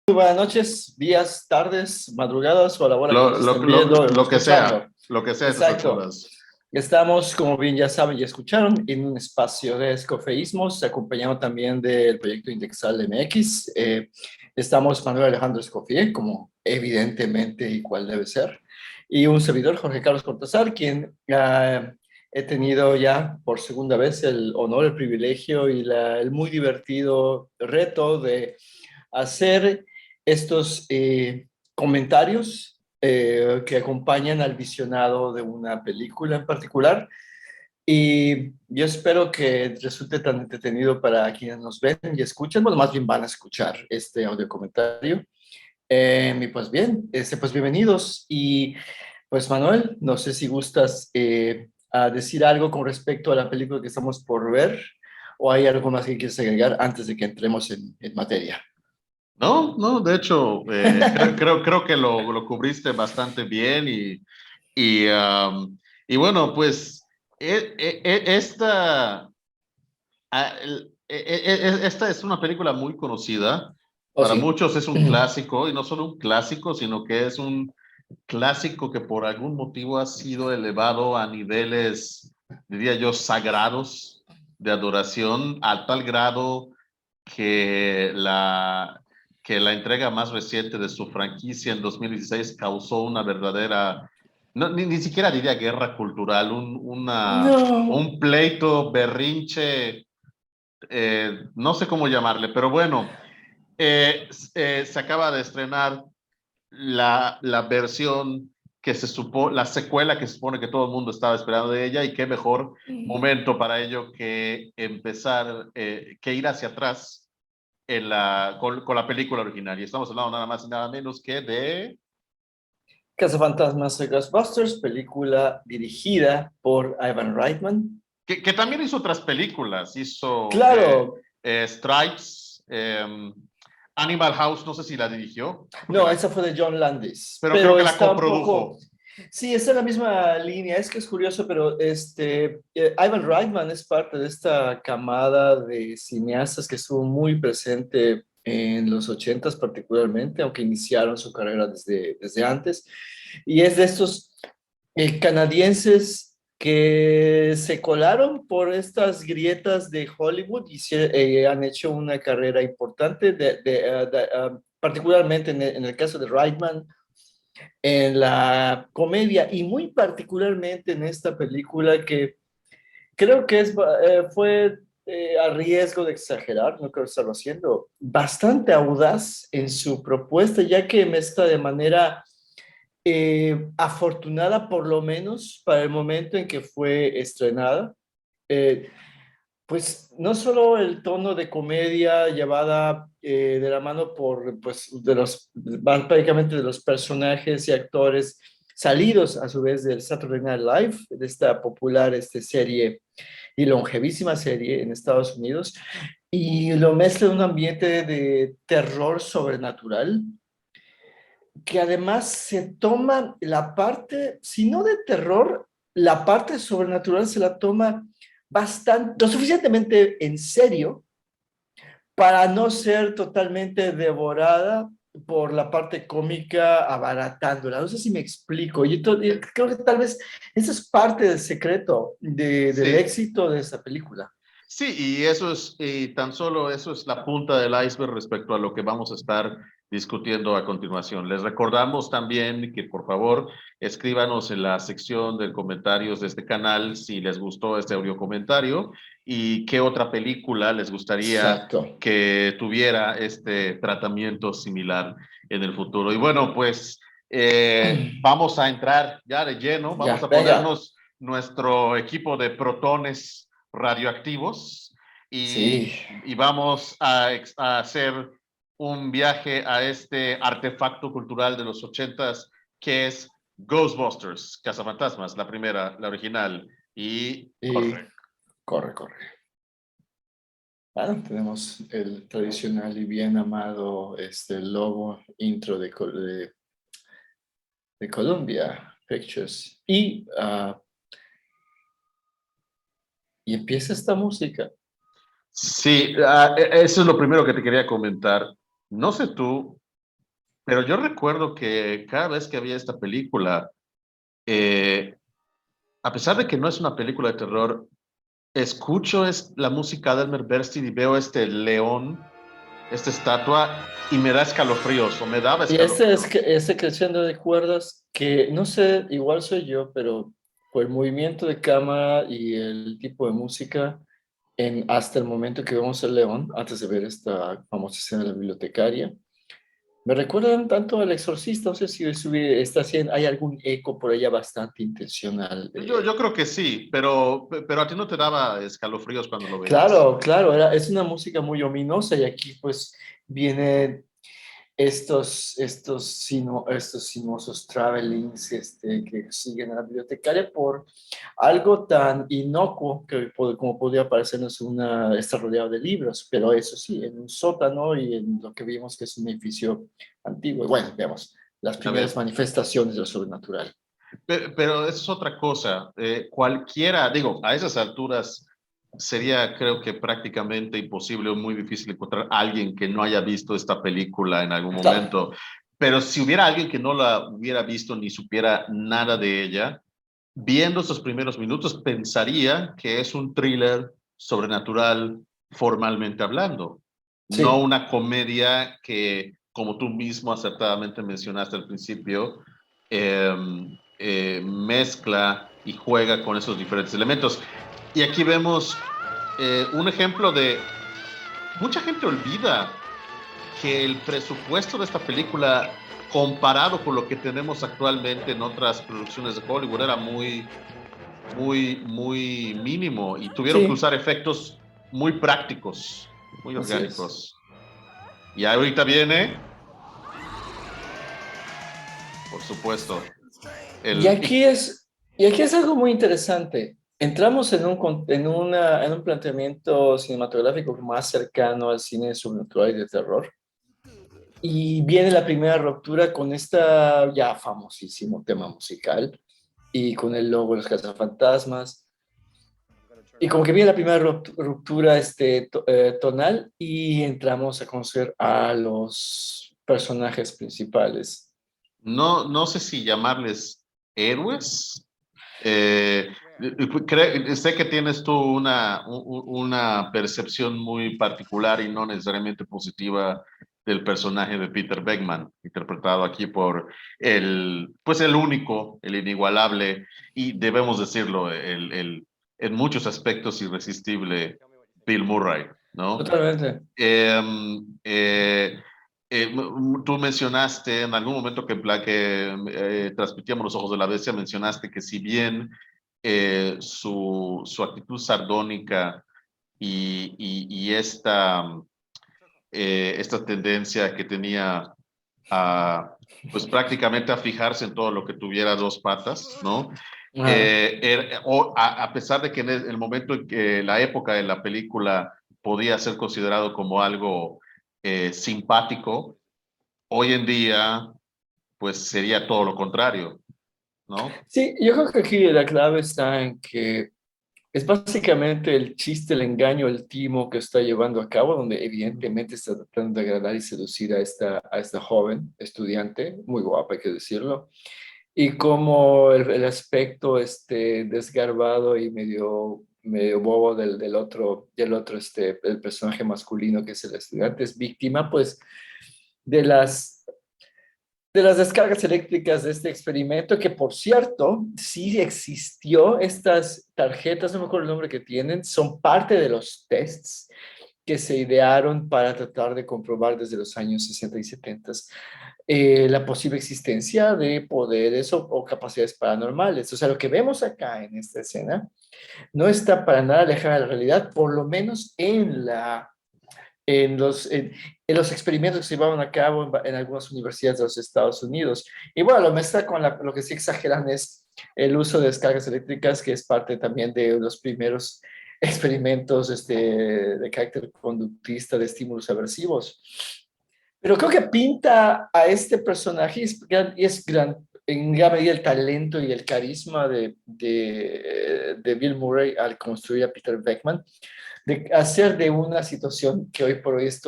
Muy buenas noches, días, tardes, madrugadas o a la hora que Lo, nos lo, estén lo, viendo o escuchando. lo que sea a estas Exacto. alturas. Estamos, como bien ya saben y escucharon, en un espacio de escofeísmos, acompañado también del proyecto Indexal MX. Estamos Manuel Alejandro Escofié, como evidentemente y cual debe ser, y un servidor, Jorge Carlos Cortázar, quien he tenido ya por segunda vez el honor, el privilegio y el muy divertido reto de hacer estos comentarios que acompañan al visionado de una película en particular. Y yo espero que resulte tan entretenido para quienes nos ven y escuchan, bueno, más bien van a escuchar este audio comentario. Y pues bien, pues bienvenidos. Y pues Manuel, no sé si gustas a decir algo con respecto a la película que estamos por ver o hay algo más que quieres agregar antes de que entremos en materia. No, no, de hecho, creo que lo cubriste bastante bien y, y bueno, pues esta es una película muy conocida. ¿Oh, Para sí? muchos es un clásico y no solo un clásico, sino que es un clásico que por algún motivo ha sido elevado a niveles, diría yo, sagrados de adoración, a tal grado que que la entrega más reciente de su franquicia en 2016 causó una verdadera, no, ni siquiera diría guerra cultural, No. un pleito, berrinche, no sé cómo llamarle, pero bueno, se acaba de estrenar la versión la secuela que se supone que todo el mundo estaba esperando de ella y qué mejor momento para ello que empezar, que ir hacia atrás con la película original. Y estamos hablando nada más y nada menos que de... Cazafantasmas de Ghostbusters, película dirigida por Ivan Reitman. Que también hizo otras películas, hizo Claro, Stripes, Animal House, no sé si la dirigió, no, esa fue de John Landis, pero creo pero que la está un poco, coprodujo. sí, está en la misma línea. Es que es curioso, pero Ivan Reitman es parte de esta camada de cineastas que estuvo muy presente en los ochentas particularmente, aunque iniciaron su carrera desde antes. Y es de estos canadienses que se colaron por estas grietas de Hollywood y han hecho una carrera importante, particularmente en el caso de Reitman, en la comedia y muy particularmente en esta película que creo que fue a riesgo de exagerar, no creo estarlo haciendo, bastante audaz en su propuesta, ya que mezcla de manera afortunada, por lo menos para el momento en que fue estrenada. Eh, pues no solo el tono de comedia llevada de la mano por, pues, prácticamente de los personajes y actores salidos a su vez del Saturday Night Live, de esta popular serie y longevísima serie en Estados Unidos, y lo mezcla en un ambiente de terror sobrenatural, que además se toma la parte, si no de terror, la parte sobrenatural se la toma bastante, lo suficientemente en serio para no ser totalmente devorada por la parte cómica abaratándola. No sé si me explico. Yo creo que tal vez esa es parte del secreto del Sí, éxito de esta película. sí, y eso es, y tan solo eso es la punta del iceberg respecto a lo que vamos a estar discutiendo a continuación. Les recordamos también que por favor escríbanos en la sección de comentarios de este canal si les gustó este audio comentario y qué otra película les gustaría Exacto. que tuviera este tratamiento similar en el futuro. Y bueno, pues vamos a entrar ya de lleno, vamos Ya, a venga. ponernos nuestro equipo de protones radioactivos Sí. y vamos a hacer un viaje a este artefacto cultural de los ochentas que es Ghostbusters, Cazafantasmas, la primera, la original, y Y corre. corre, corre. Bueno, tenemos el tradicional y bien amado logo intro de Columbia Pictures. Y empieza esta música. Sí, eso es lo primero que te quería comentar. No sé tú, Pero yo recuerdo que cada vez que había esta película, eh, a pesar de que no es una película de terror, escucho la música de Elmer Bernstein y veo este león, esta estatua, y me da escalofríos, o me daba Y ese es escalofríos. ese crescendo de cuerdas que no sé, igual soy yo, pero por el movimiento de cámara y el tipo de música, hasta el momento que vemos el león, antes de ver esta famosa escena de la bibliotecaria, me recuerdan tanto al Exorcista. No sé está haciendo, hay algún eco por ella bastante intencional. Yo creo que sí, pero a ti no te daba escalofríos cuando lo veías. Claro, claro, es una música muy ominosa y aquí pues viene estos sinuosos travelings que siguen a la bibliotecaria por algo tan inocuo como podría parecernos está rodeado de libros, pero eso sí, en un sótano y en lo que vimos que es un edificio antiguo. Bueno, veamos las A primeras ver, manifestaciones de lo sobrenatural. pero eso es otra cosa. Cualquiera, digo, a esas alturas sería, creo que prácticamente imposible o muy difícil encontrar a alguien que no haya visto esta película en algún Claro, momento. Pero si hubiera alguien que no la hubiera visto ni supiera nada de ella, viendo esos primeros minutos, pensaría que es un thriller sobrenatural formalmente hablando, no sí, una comedia que, como tú mismo acertadamente mencionaste al principio, eh, mezcla y juega con esos diferentes elementos. Y aquí vemos un ejemplo de, mucha gente olvida que el presupuesto de esta película, comparado con lo que tenemos actualmente en otras producciones de Hollywood, era muy mínimo y tuvieron que sí, usar efectos muy prácticos, muy así es. orgánicos. Y ahorita viene, por supuesto, Y el... aquí es, y aquí es algo muy interesante. Entramos en un planteamiento cinematográfico más cercano al cine sobrenatural y de terror. Y viene la primera ruptura con esta ya famosísimo tema musical y con el logo de los cazafantasmas. Y como que viene la primera ruptura tonal y entramos a conocer a los personajes principales. no sé si llamarles héroes. Sé que tienes tú una percepción muy particular y no necesariamente positiva del personaje de Peter Beckman, interpretado aquí por pues el único, el inigualable, y debemos decirlo, en muchos aspectos irresistible Bill Murray, ¿no? Totalmente. Eh, eh, Tú mencionaste en algún momento que transmitíamos Los Ojos de la Bestia, mencionaste que si bien su actitud sardónica y esta tendencia que tenía a, pues prácticamente a fijarse en todo lo que tuviera dos patas, ¿no? Ajá. A pesar de que en el momento en que la época de la película podía ser considerado como algo simpático, hoy en día pues sería todo lo contrario, ¿no? Sí, yo creo que aquí la clave está en que es básicamente el chiste, el engaño, el timo que está llevando a cabo, donde evidentemente está tratando de agradar y seducir a esta joven estudiante, muy guapa, hay que decirlo, y como el aspecto desgarbado y medio bobo el personaje masculino que es el estudiante, es víctima, pues, de de las descargas eléctricas de este experimento, que por cierto, sí existió. Estas tarjetas, no me acuerdo el nombre que tienen, son parte de los tests que se idearon para tratar de comprobar desde los años 60 y 70 la posible existencia de poderes o capacidades paranormales. O sea, lo que vemos acá en esta escena no está para nada alejada de la realidad, por lo menos en los experimentos que se llevaban a cabo en algunas universidades de los Estados Unidos. Y bueno, lo mezcla con lo que sí exageran es el uso de descargas eléctricas, que es parte también de los primeros experimentos de carácter conductista de estímulos aversivos. Pero creo que pinta a este personaje en gran medida el talento y el carisma de Bill Murray al construir a Peter Beckman, de hacer de una situación que hoy por hoy es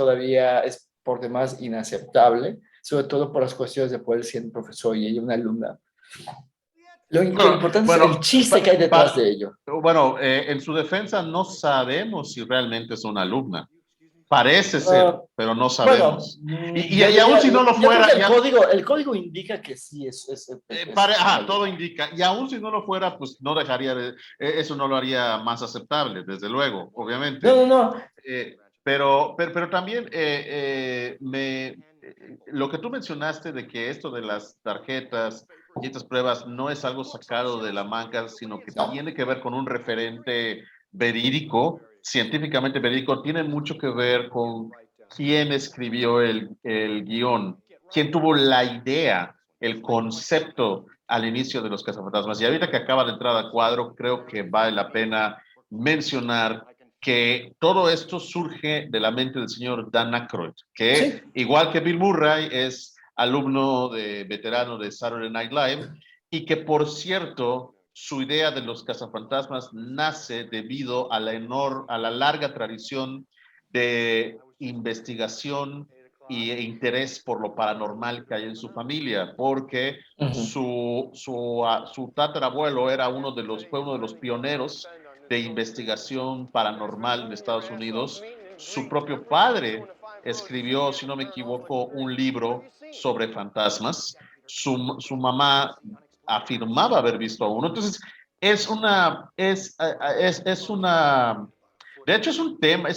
por demás inaceptable, sobre todo por las cuestiones de poder ser un profesor y ella una alumna. Lo Bueno, importante es el bueno, chiste que hay detrás de ello. bueno, en su defensa no sabemos si realmente es una alumna. Parece ser, Uh, pero no bueno, sabemos. Y aún si no lo yo creo fuera, que el código indica que sí es una todo alumna. indica, y aún si no lo fuera, pues no dejaría, eso no lo haría más aceptable, desde luego, No, obviamente. no, no. Pero también lo que tú mencionaste de que esto de las tarjetas y estas pruebas no es algo sacado de la manga, sino que No. tiene que ver con un referente verídico, científicamente verídico, tiene mucho que ver con quién escribió el guión, quién tuvo la idea, el concepto al inicio de Los Cazafantasmas. Y ahorita que acaba de entrar a cuadro, creo que vale la pena mencionar que todo esto surge de la mente del señor Dan Aykroyd, que Sí. igual que Bill Murray es alumno de veterano de Saturday Night Live y que por cierto su idea de los cazafantasmas nace debido a a la larga tradición de investigación e interés por lo paranormal que hay en su familia, porque Uh-huh. su tatarabuelo fue uno de los pioneros de investigación paranormal en Estados Unidos. Su propio padre escribió, si no me equivoco, un libro sobre fantasmas. Su mamá afirmaba haber visto a uno. Entonces, es una, de hecho es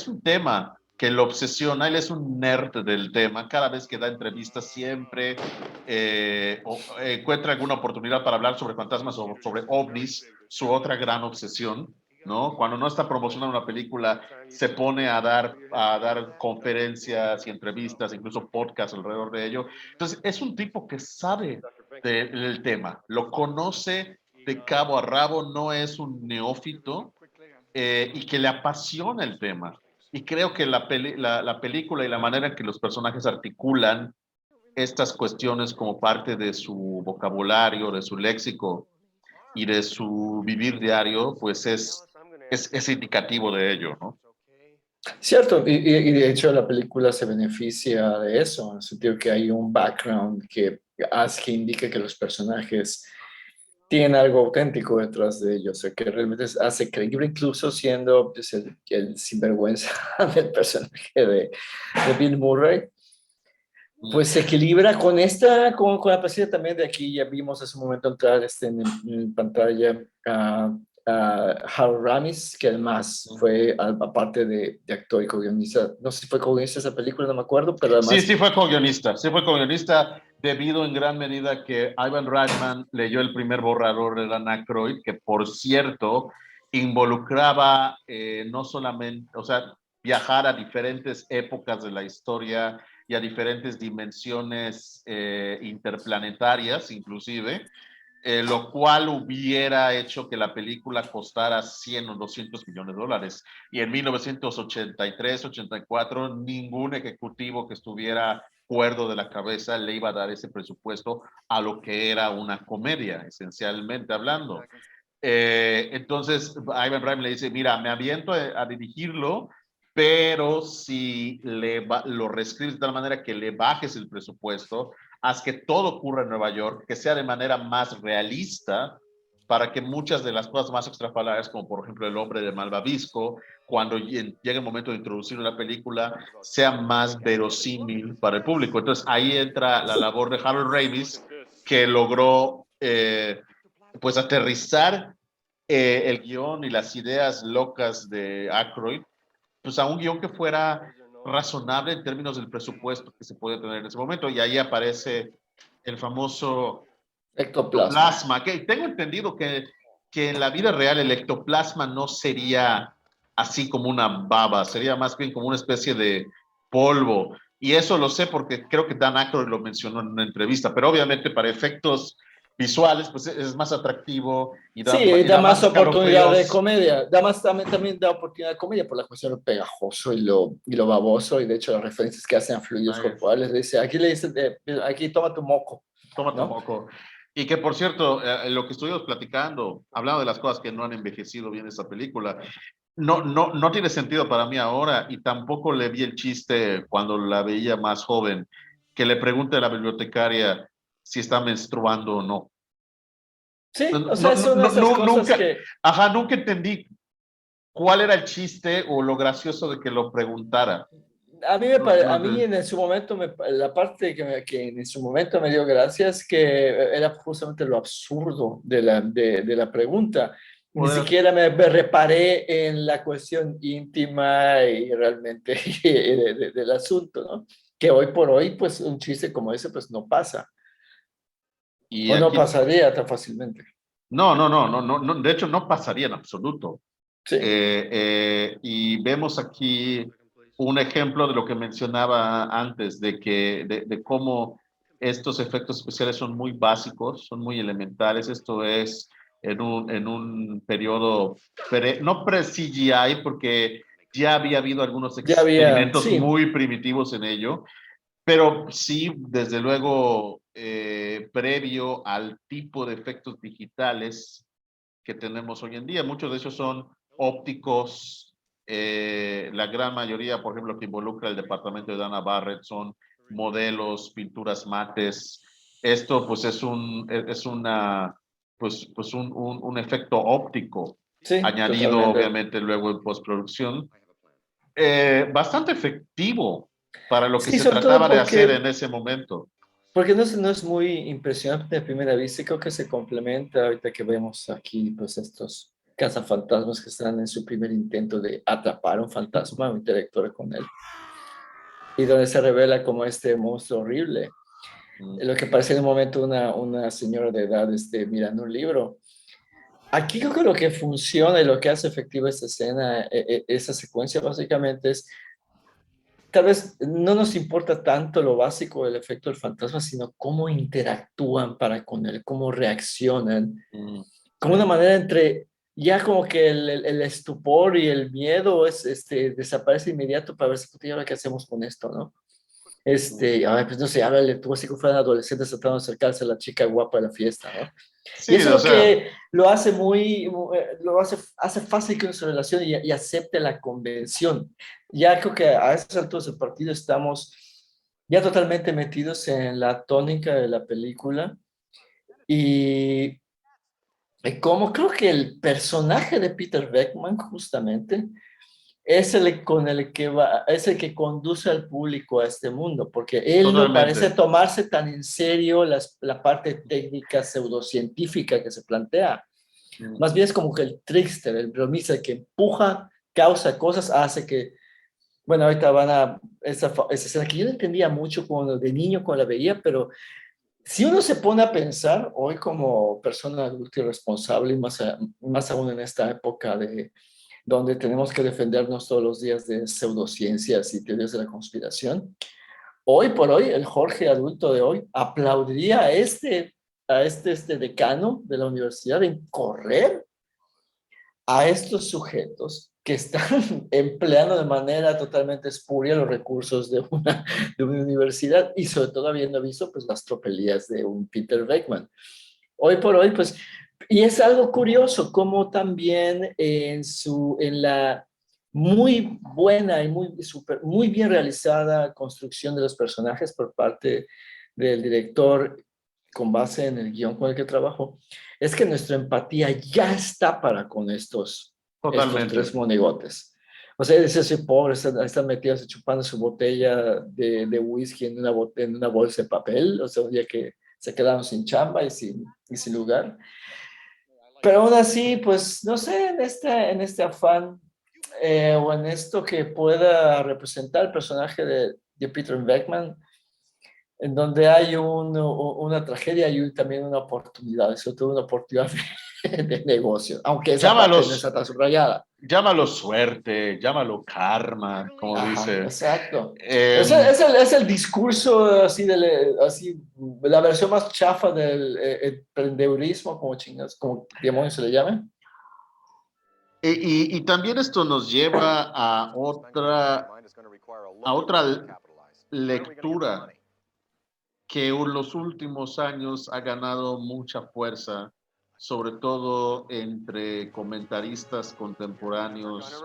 un tema que lo obsesiona, él es un nerd del tema, cada vez que da entrevistas siempre encuentra alguna oportunidad para hablar sobre fantasmas o sobre ovnis, su otra gran obsesión, ¿no? Cuando no está promocionando una película, se pone a dar conferencias y entrevistas, incluso podcasts alrededor de ello. Entonces, es un tipo que sabe del tema, lo conoce de cabo a rabo, no es un neófito y que le apasiona el tema. Y creo que la película y la manera en que los personajes articulan estas cuestiones como parte de su vocabulario, de su léxico y de su vivir diario, pues es indicativo de ello, ¿no? Cierto, y de hecho la película se beneficia de eso, en el sentido que hay un background que indica que los personajes tienen algo auténtico detrás de ellos, o sea, que realmente hace creíble, incluso siendo pues, el sinvergüenza del personaje de Bill Murray, pues se equilibra con la presencia también de aquí, ya vimos hace un momento entrar en pantalla a Harold Ramis, que además fue, aparte de actor y co-guionista, no sé si fue co-guionista de esa película, no me acuerdo, pero Sí, además, sí fue co-guionista debido en gran medida que Ivan Reitman leyó el primer borrador de Dan Aykroyd, que por cierto involucraba no solamente, o sea, viajar a diferentes épocas de la historia y a diferentes dimensiones interplanetarias inclusive, lo cual hubiera hecho que la película costara 100 o 200 millones de dólares. Y en 1983, 84, ningún ejecutivo que estuviera cuerdo de la cabeza le iba a dar ese presupuesto a lo que era una comedia, esencialmente hablando. Entonces, Ivan Reitman le dice, mira, me aviento a dirigirlo, pero si lo reescribes de tal manera que le bajes el presupuesto, haz que todo ocurra en Nueva York, que sea de manera más realista, para que muchas de las cosas más extrafalarias, como por ejemplo el hombre de Malvavisco, cuando llegue el momento de introducir la película, sea más verosímil para el público. Entonces ahí entra la labor de Harold Ramis, que logró pues aterrizar el guión y las ideas locas de Aykroyd, pues a un guión que fuera razonable en términos del presupuesto que se puede tener en ese momento. Y ahí aparece el famoso ectoplasma. ectoplasma, que tengo entendido que en la vida real el ectoplasma no sería así como una baba, sería más bien como una especie de polvo. Y eso lo sé porque creo que Dan Aykroyd lo mencionó en una entrevista, pero obviamente para efectos visuales pues es más atractivo Sí, y da da más más oportunidad de escalofríos. comedia, también da oportunidad de comedia por la cuestión de lo pegajoso y lo baboso, y de hecho las referencias que hacen a fluidos Ay, corporales, le dice, aquí toma tu moco, toma tu ¿no? moco. Y que por cierto, lo que estuvimos platicando, hablando de las cosas que no han envejecido bien esta película, no tiene sentido para mí ahora y tampoco le vi el chiste cuando la veía más joven, que le pregunte a la bibliotecaria si está menstruando o no. Sí, No, o sea, no, son no, esas cosas nunca, que ajá, nunca entendí cuál era el chiste o lo gracioso de que lo preguntara. a mí en su momento, la parte que en su momento me dio gracia es que era justamente lo absurdo de la pregunta. Ni Poder- siquiera me reparé en la cuestión íntima y realmente del asunto, ¿no? Que hoy por hoy, pues un chiste como ese, pues no pasa, y o no aquí, pasaría tan fácilmente. no, de hecho no pasaría en absoluto. Sí, Y vemos aquí un ejemplo de lo que mencionaba antes, de cómo estos efectos especiales son muy básicos, son muy elementales. Esto es en un periodo, no pre-CGI, porque ya había habido algunos ya había, experimentos sí, muy primitivos en ello, pero sí, desde luego, previo al tipo de efectos digitales que tenemos hoy en día. Muchos de ellos son ópticos. La gran mayoría, por ejemplo, que involucra el departamento de Dana Barrett son modelos, pinturas mates. Esto pues es una, pues un efecto óptico sí, añadido totalmente. obviamente luego en postproducción. Bastante efectivo para lo que Sí, se sobre todo trataba de hacer porque en ese momento. porque no es muy impresionante de primera vista, y creo que se complementa ahorita que vemos aquí pues estos cazafantasmas que están en su primer intento de atrapar un fantasma o interactuar con él, y donde se revela como este monstruo horrible, lo que parece en un momento una señora de edad mirando un libro. Aquí creo que lo que funciona y lo que hace efectiva esta escena, esa secuencia básicamente es, tal vez no nos importa tanto lo básico del efecto del fantasma, sino cómo interactúan para con él, cómo reaccionan, como una Sí. manera entre, ya como que el estupor y el miedo desaparece inmediato para ver si, "Puta, ¿y ahora qué hacemos con esto, no? Ay, pues no sé, háblale tú así como fueran adolescentes tratando de acercarse a la chica guapa de la fiesta, ¿no? Y Sí, eso es o lo sea, que lo hace lo hace fácil que nuestra relación y acepte la convención. Ya creo que a esas alturas del partido estamos ya totalmente metidos en la tónica de la película, y como creo que el personaje de Peter Beckman justamente es con el que va, es el que conduce al público a este mundo, porque él no parece totalmente. tomarse tan en serio la parte técnica pseudocientífica que se plantea. Más bien es como que el trickster, el bromista, el que empuja, causa cosas, hace que, bueno, ahorita van a esa escena que yo no entendía mucho cuando de niño cuando la veía, pero si uno se pone a pensar hoy como persona adulta y responsable, y más aún en esta época donde tenemos que defendernos todos los días de pseudociencias y teorías de la conspiración, hoy por hoy el Jorge adulto de hoy aplaudiría a este decano de la universidad en correr a estos sujetos que están empleando de manera totalmente espuria los recursos de una universidad, y sobre todo habiendo visto pues las tropelías de un Peter Beckman. Hoy por hoy, pues, y es algo curioso como también en la muy buena y muy bien realizada construcción de los personajes por parte del director con base en el guión con el que trabajó, es que nuestra empatía ya está para con estos tres Totalmente. monigotes. O sea, ese pobre están metidos chupando su botella de whisky en una bolsa de papel, o sea, un día que se quedaron sin chamba y sin lugar. Pero aún así, pues, no sé, en este afán o en esto que pueda representar el personaje de Peter Beckman, en donde hay una tragedia y también una oportunidad, sobre todo una oportunidad de negocio, aunque esa parte no está Llámalos, tan subrayada. llámalo suerte, llámalo karma, como Ajá, dice. exacto. Es el, Em, es el, es el discurso así, la versión más chafa del emprendedurismo, como chingas, como demonios se le llame. y también esto nos lleva a otra lectura que en los últimos años ha ganado mucha fuerza sobre todo entre comentaristas contemporáneos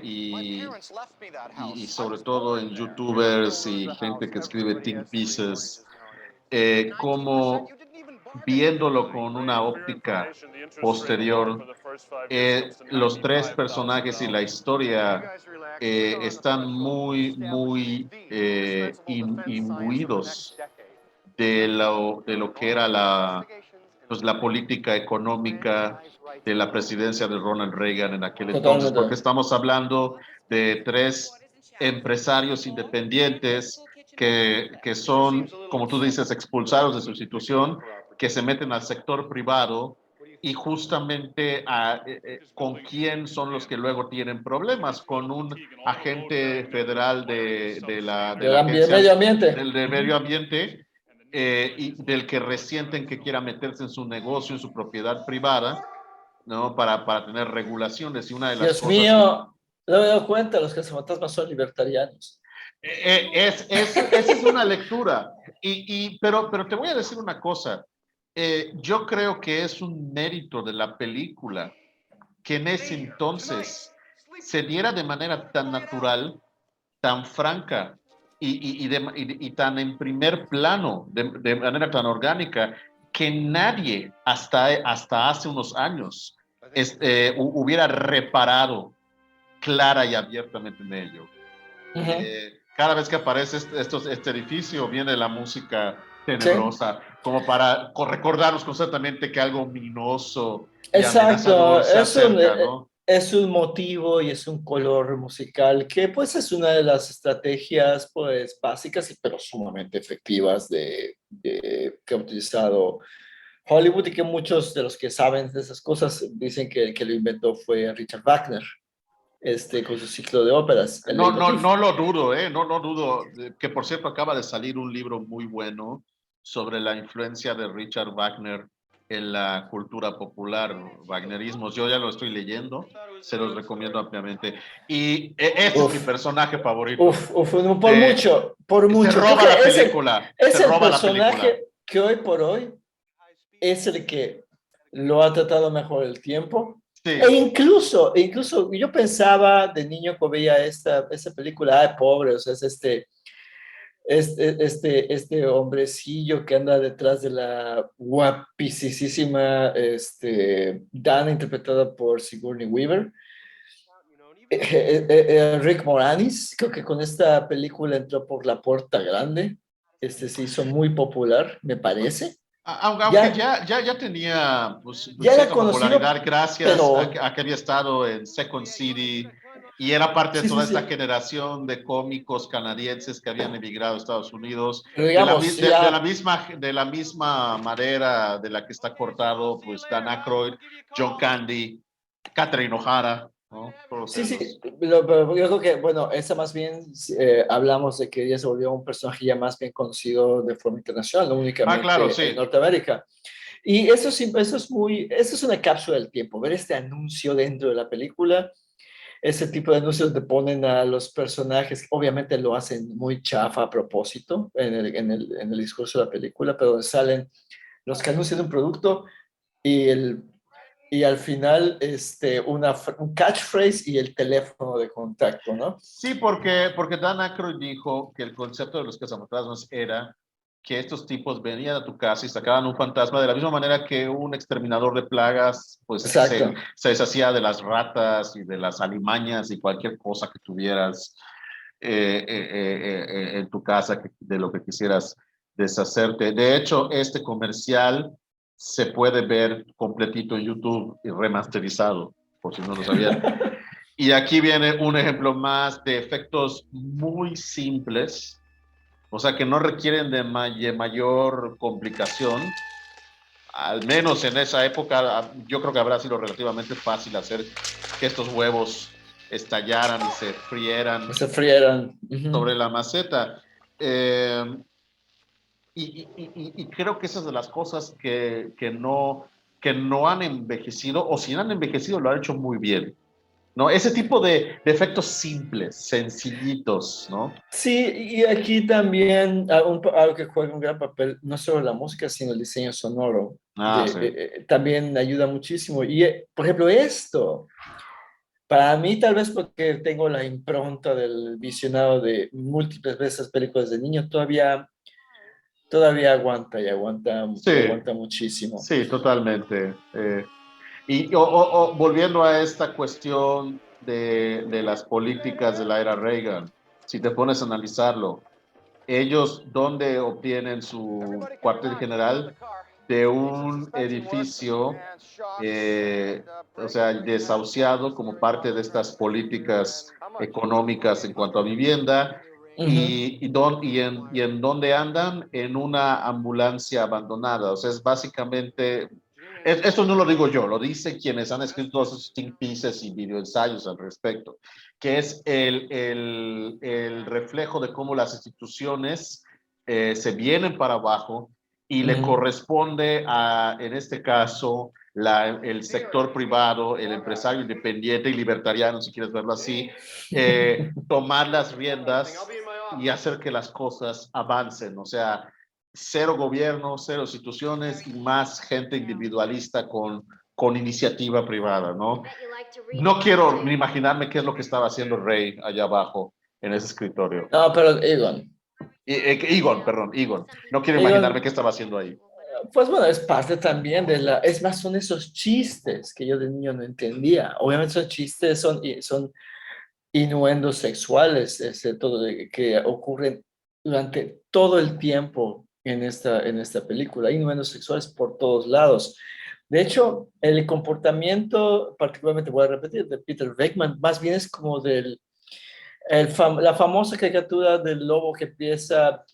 y sobre todo en youtubers y gente que escribe think pieces, como viéndolo con una óptica posterior, los tres personajes y la historia están muy imbuidos de lo que era pues, la política económica de la presidencia de Ronald Reagan en aquel entonces, porque Totalmente. estamos hablando de tres empresarios independientes que son, como tú dices, expulsados de su institución, que se meten al sector privado y justamente con quién son los que luego tienen problemas, con un agente federal de la agencia Medio ambiente. del medio ambiente y del que resienten que quiera meterse en su negocio, en su propiedad privada, ¿no? Para tener regulaciones. Y una de las Dios cosas que mío, no me he dado cuenta, los cazafantasmas son libertarianos. esa es una lectura. Pero te voy a decir una cosa. Yo creo que es un mérito de la película que en ese entonces se diera de manera tan natural, tan franca y tan en primer plano, de manera tan orgánica, que nadie hasta hace unos años hubiera reparado clara y abiertamente en ello. Ujú. Cada vez que aparece este edificio, viene la música Sí, tenebrosa, como para recordarnos constantemente que algo ominoso y exacto. amenazador se acerca, ¿no? Es un motivo y es un color musical que pues es una de las estrategias pues básicas pero sumamente efectivas que ha utilizado Hollywood y que muchos de los que saben de esas cosas dicen que el que lo inventó fue Richard Wagner, con su ciclo de óperas, el Leitmotiv. No lo dudo, ¿eh? No dudo. Que por cierto acaba de salir un libro muy bueno sobre la influencia de Richard Wagner en la cultura popular, wagnerismos. Yo ya lo estoy leyendo, se los recomiendo ampliamente. Y ese es mi Uf, personaje favorito. por Eh, mucho, por Se mucho. Creo roba que la película, es se el roba la película. personaje que hoy por hoy es el que lo ha tratado mejor el tiempo. Sí, E incluso yo pensaba de niño que veía esta película, ay, pobre, o sea, es este hombrecillo que anda detrás de la guapísima Dana, interpretada por Sigourney Weaver. Rick Moranis, creo que con esta película entró por la puerta grande. Se hizo muy popular, me parece. aunque Ya, ya tenía pues, ya era cierta conocido, popularidad gracias pero a que había estado en Second City y era parte de sí, sí, toda esta sí. generación de cómicos canadienses que habían emigrado a Estados Unidos, Pero digamos, ya, de la misma manera de la que está cortado pues Dan Aykroyd, John Candy, Catherine O'Hara, ¿no? Todos sí, ellos. sí, pero yo creo que, bueno, esa más bien hablamos de que ella se volvió un personaje ya más bien conocido de forma internacional, no Ah, claro, únicamente en sí. Norteamérica. Y eso, sí, eso es una cápsula del tiempo, ver este anuncio dentro de la película, ese tipo de anuncios donde ponen a los personajes, obviamente lo hacen muy chafa a propósito en el discurso de la película, pero donde salen los que anuncian un producto y y al final un catchphrase y el teléfono de contacto, ¿no? Sí, porque Dan Aykroyd dijo que el concepto de los cazafantasmas era que estos tipos venían a tu casa y sacaban un fantasma de la misma manera que un exterminador de plagas, pues Exacto. se deshacía de las ratas y de las alimañas y cualquier cosa que tuvieras en tu casa de lo que quisieras deshacerte. De hecho, este comercial se puede ver completito en YouTube y remasterizado, por si no lo sabían. Y aquí viene un ejemplo más de efectos muy simples, o sea, que no requieren de mayor complicación. Al menos en esa época, yo creo que habrá sido relativamente fácil hacer que estos huevos estallaran y se frieran Se frieran. Ujú. sobre la maceta. Eh, y creo que esas de las cosas que no han envejecido, o si han envejecido, lo han hecho muy bien. ¿no? Ese tipo de efectos simples, sencillitos, ¿no? Sí, y aquí también algo que juega un gran papel, no solo la música, sino el diseño sonoro, Ah, sí. también ayuda muchísimo. Y, por ejemplo, esto, para mí tal vez porque tengo la impronta del visionado de múltiples veces películas de niño, todavía aguanta Sí, y aguanta muchísimo. sí, totalmente. Y volviendo a esta cuestión de las políticas de la era Reagan, si te pones a analizarlo, ellos, ¿dónde obtienen su cuartel general? De un edificio, o sea, desahuciado como parte de estas políticas económicas en cuanto a vivienda. Ujú, Y en dónde andan en una ambulancia abandonada. O sea, es básicamente, esto no lo digo yo, lo dicen quienes han escrito todos esos think pieces y videoensayos al respecto, que es el reflejo de cómo las instituciones se vienen para abajo y le ujú. corresponde en este caso, el sector privado, el empresario independiente y libertariano, si quieres verlo así, tomar las riendas y hacer que las cosas avancen. O sea, cero gobierno, cero instituciones y más gente individualista con iniciativa privada, ¿no? No quiero ni imaginarme qué es lo que estaba haciendo Rey allá abajo en ese escritorio. No, pero Egon, perdón, Egon. No quiero imaginarme Egon, qué estaba haciendo ahí. pues bueno, es parte también es más, son esos chistes que yo de niño no entendía. Obviamente son chistes, son innuendos sexuales, todo que ocurren durante todo el tiempo en esta película, innuendos sexuales por todos lados. De hecho, el comportamiento, particularmente voy a repetir, de Peter Venkman, más bien es como la famosa caricatura del lobo que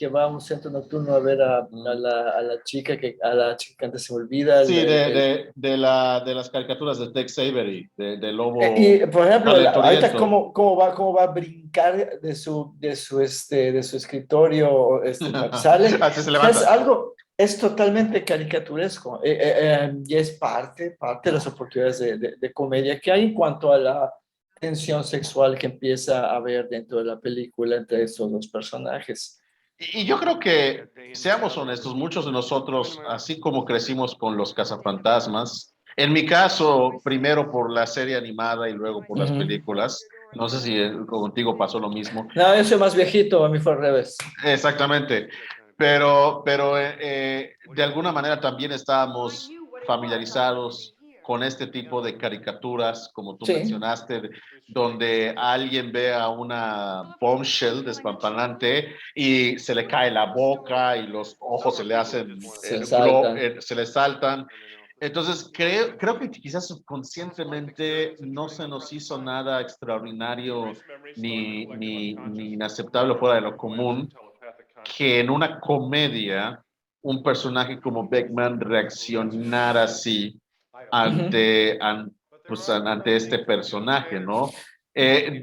va a un centro nocturno a ver a la chica que antes se me olvida, Sí, de las caricaturas de Tex Avery, de Lobo y, por ejemplo, ahorita Calenturiento. cómo va a brincar de su escritorio, sale, Así se o sea, levanta. es totalmente caricaturesco, y es parte de las oportunidades de comedia que hay en cuanto a la tensión sexual que empieza a haber dentro de la película entre estos dos personajes. Y yo creo que, seamos honestos, muchos de nosotros, así como crecimos con los cazafantasmas, en mi caso, primero por la serie animada y luego por las Ujú. películas, no sé si contigo pasó lo mismo. No, yo soy más viejito, a mí fue al revés. Exactamente, pero de alguna manera también estábamos familiarizados con este tipo de caricaturas, como tú Sí, mencionaste, donde alguien ve a una bombshell despampanante y se le cae la boca y los ojos se le hacen, se saltan. se le saltan. Entonces, creo que quizás subconscientemente no se nos hizo nada extraordinario ni inaceptable fuera de lo común, que en una comedia un personaje como Beckman reaccionara así Ujú. ante este personaje, ¿no?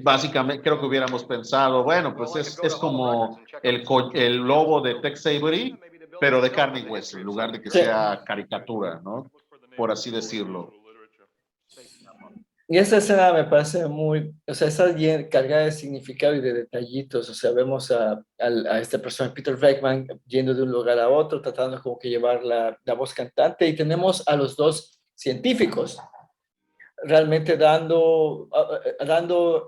Básicamente creo que hubiéramos pensado, bueno, pues es como el lobo de Tex Avery, pero de carne y hueso, en lugar de que Sí. sea caricatura, ¿no? Por así decirlo. Y esa escena me parece o sea, está cargada de significado y de detallitos. O sea, vemos a esta persona, Peter Venkman, yendo de un lugar a otro, tratando como que llevar la voz cantante, y tenemos a los dos científicos realmente dando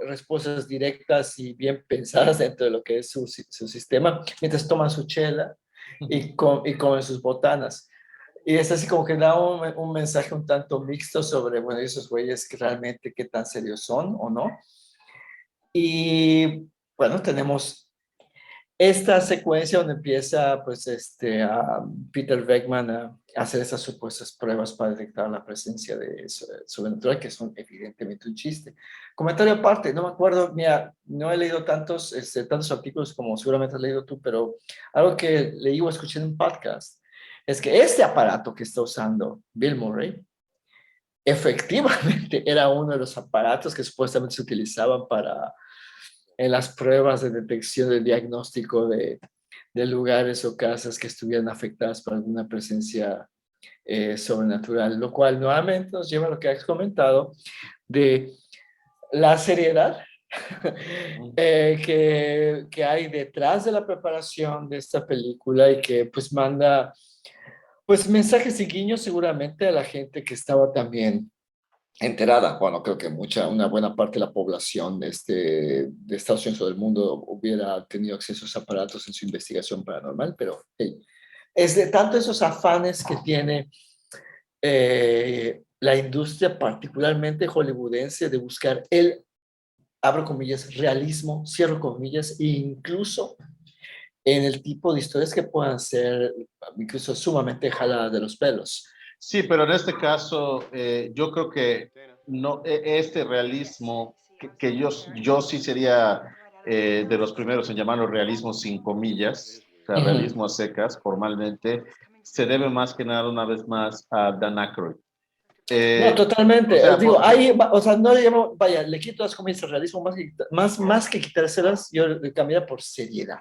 respuestas directas y bien pensadas dentro de lo que es su sistema, mientras toman su chela y comen sus botanas. Y es así como que da un mensaje un tanto mixto sobre, bueno, esos güeyes que realmente qué tan serios son o no. Y bueno, tenemos esta secuencia donde empieza pues a Peter Venkman a hacer esas supuestas pruebas para detectar la presencia de sobrenatural, que son evidentemente un chiste. Comentario aparte, no me acuerdo, mira, no he leído tantos artículos como seguramente has leído tú, pero algo que leí o escuché en un podcast es que este aparato que está usando Bill Murray efectivamente era uno de los aparatos que supuestamente se utilizaban en las pruebas de detección del diagnóstico de lugares o casas que estuvieran afectadas por alguna presencia sobrenatural, lo cual nuevamente nos lleva a lo que has comentado de la seriedad que hay detrás de la preparación de esta película y que pues manda pues mensajes y guiños seguramente a la gente que estaba también enterada. Bueno, creo que una buena parte de la población de Estados Unidos o del mundo hubiera tenido acceso a esos aparatos en su investigación paranormal, pero hey, es de tanto esos afanes que tiene la industria, particularmente hollywoodense, de buscar abro comillas, realismo, cierro comillas, e incluso en el tipo de historias que puedan ser incluso sumamente jaladas de los pelos. Sí, pero en este caso, yo creo que no, este realismo, que yo sí sería de los primeros en llamarlo realismo sin comillas, o sea, realismo a secas, formalmente, se debe más que nada, una vez más, a Dan Aykroyd. No, totalmente. O sea, Digo, o sea, no le llamo, vaya, le quito las comillas al realismo, más que quitárselas, yo le cambiaría por seriedad.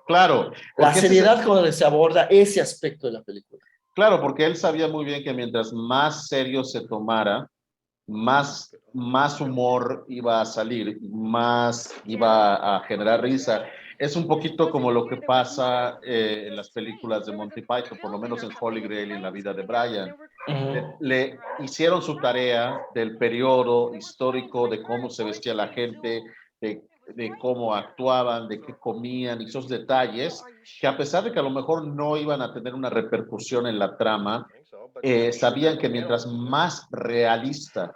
claro, La porque seriedad con la que se aborda ese aspecto de la película. claro, porque él sabía muy bien que mientras más serio se tomara, más humor iba a salir, más iba a generar risa. Es un poquito como lo que pasa en las películas de Monty Python, por lo menos en Holy Grail y en la vida de Brian. Le hicieron su tarea del periodo histórico, de cómo se vestía la gente, de cómo actuaban, de qué comían, y esos detalles que, a pesar de que a lo mejor no iban a tener una repercusión en la trama, sabían que mientras más realista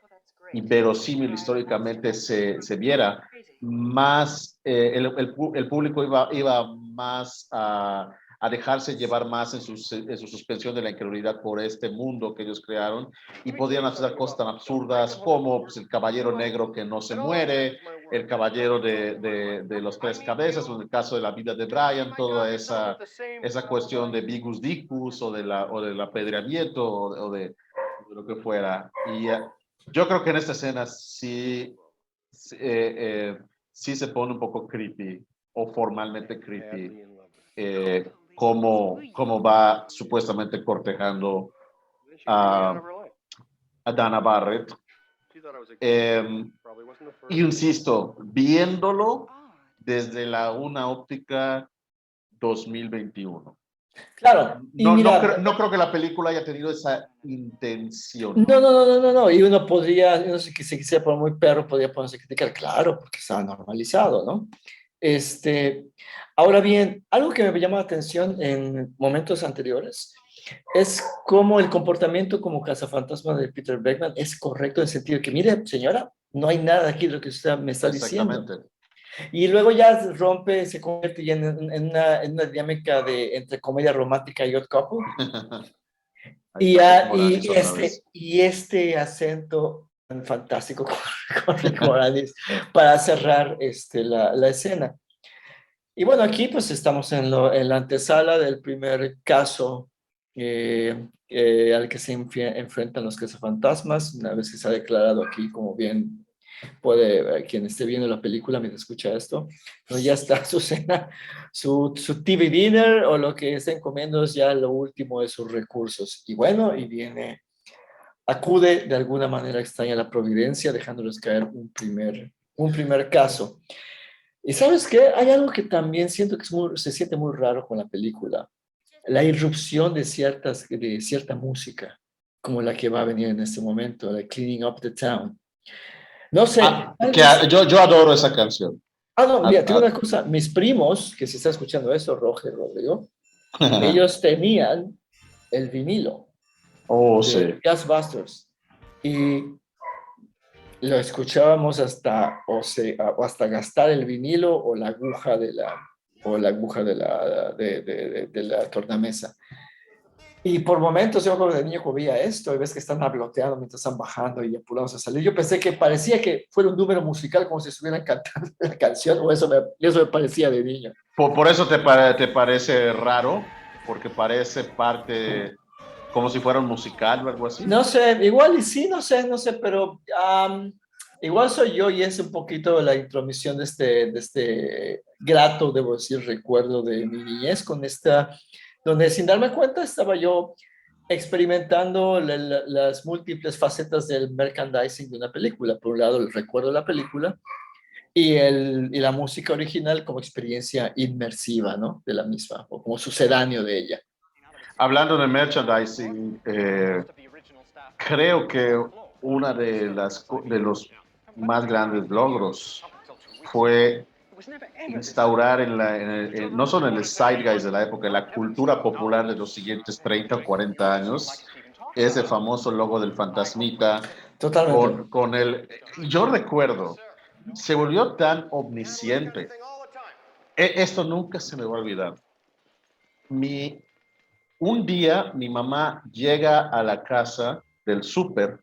y verosímil históricamente se viera, más el público iba más a dejarse llevar más en su suspensión de la incredulidad por este mundo que ellos crearon, y podían hacer cosas tan absurdas como pues, el caballero negro que no se muere, el caballero de los tres cabezas, o en el caso de la vida de Brian, toda esa cuestión de Vigus Dicus o del apedreamiento de lo que fuera. Y yo creo que en esta escena sí se pone un poco creepy, o formalmente creepy, cómo va supuestamente cortejando a, a Dana Barrett. Y insisto, viéndolo desde una óptica 2021. Claro, y mira, No creo que la película haya tenido esa intención. no. Y uno podría, no sé, que se quisiera poner muy perro, podría ponerse a criticar, claro, porque está normalizado, ¿no? Ahora bien, algo que me llama la atención en momentos anteriores es cómo el comportamiento como cazafantasma de Peter Beckman es correcto en el sentido de que, mire, señora, no hay nada aquí de lo que usted me está diciendo. Exactamente. Y luego ya rompe, se convierte ya en una dinámica entre comedia romántica y Odd Couple. Y este acento tan fantástico con Rick Moranis para cerrar la escena. Y bueno, aquí pues estamos en la antesala del primer caso al que se enfrentan los cazafantasmas, una vez que se ha declarado aquí, como bien puede quien esté viendo la película mientras escucha esto, ¿no? Ya está su cena, su TV dinner o lo que estén comiendo es ya lo último de sus recursos. Y bueno, y acude de alguna manera extraña a la providencia, dejándoles caer un primer caso. Y sabes qué, hay algo que también siento que se siente muy raro con la película, la irrupción de cierta música, como la que va a venir en este momento, la Cleaning Up the Town. No sé, tal vez. Yo adoro esa canción. No, mira, tengo una cosa, mis primos, que si está escuchando eso, Roger, Rodrigo, ellos tenían el vinilo Oh, de sí. Ghostbusters y lo escuchábamos o hasta gastar el vinilo o la aguja de la tornamesa. Y por momentos yo como de niño veía esto y ves que están habloteando mientras están bajando y apurados a salir. Yo pensé que parecía que fuera un número musical como si estuvieran cantando la canción, o eso me parecía de niño. Por eso te parece raro, porque parece parte, como si fuera un musical o algo así. No sé, igual y sí, no sé, pero igual soy yo y es un poquito la intromisión de este grato, debo decir, recuerdo de mi niñez con donde sin darme cuenta estaba yo experimentando las múltiples facetas del merchandising de una película. Por un lado, el recuerdo de la película y la música original como experiencia inmersiva, ¿no? De la misma, o como sucedáneo de ella. Hablando de merchandising, creo que una de los más grandes logros fue instaurar no solo en el zeitgeist de la época, en la cultura popular de los siguientes 30 o 40 años, ese famoso logo del fantasmita Totalmente. con el... Yo recuerdo, se volvió tan omnisciente. Esto nunca se me va a olvidar. Mi, un día mi mamá llega a la casa del súper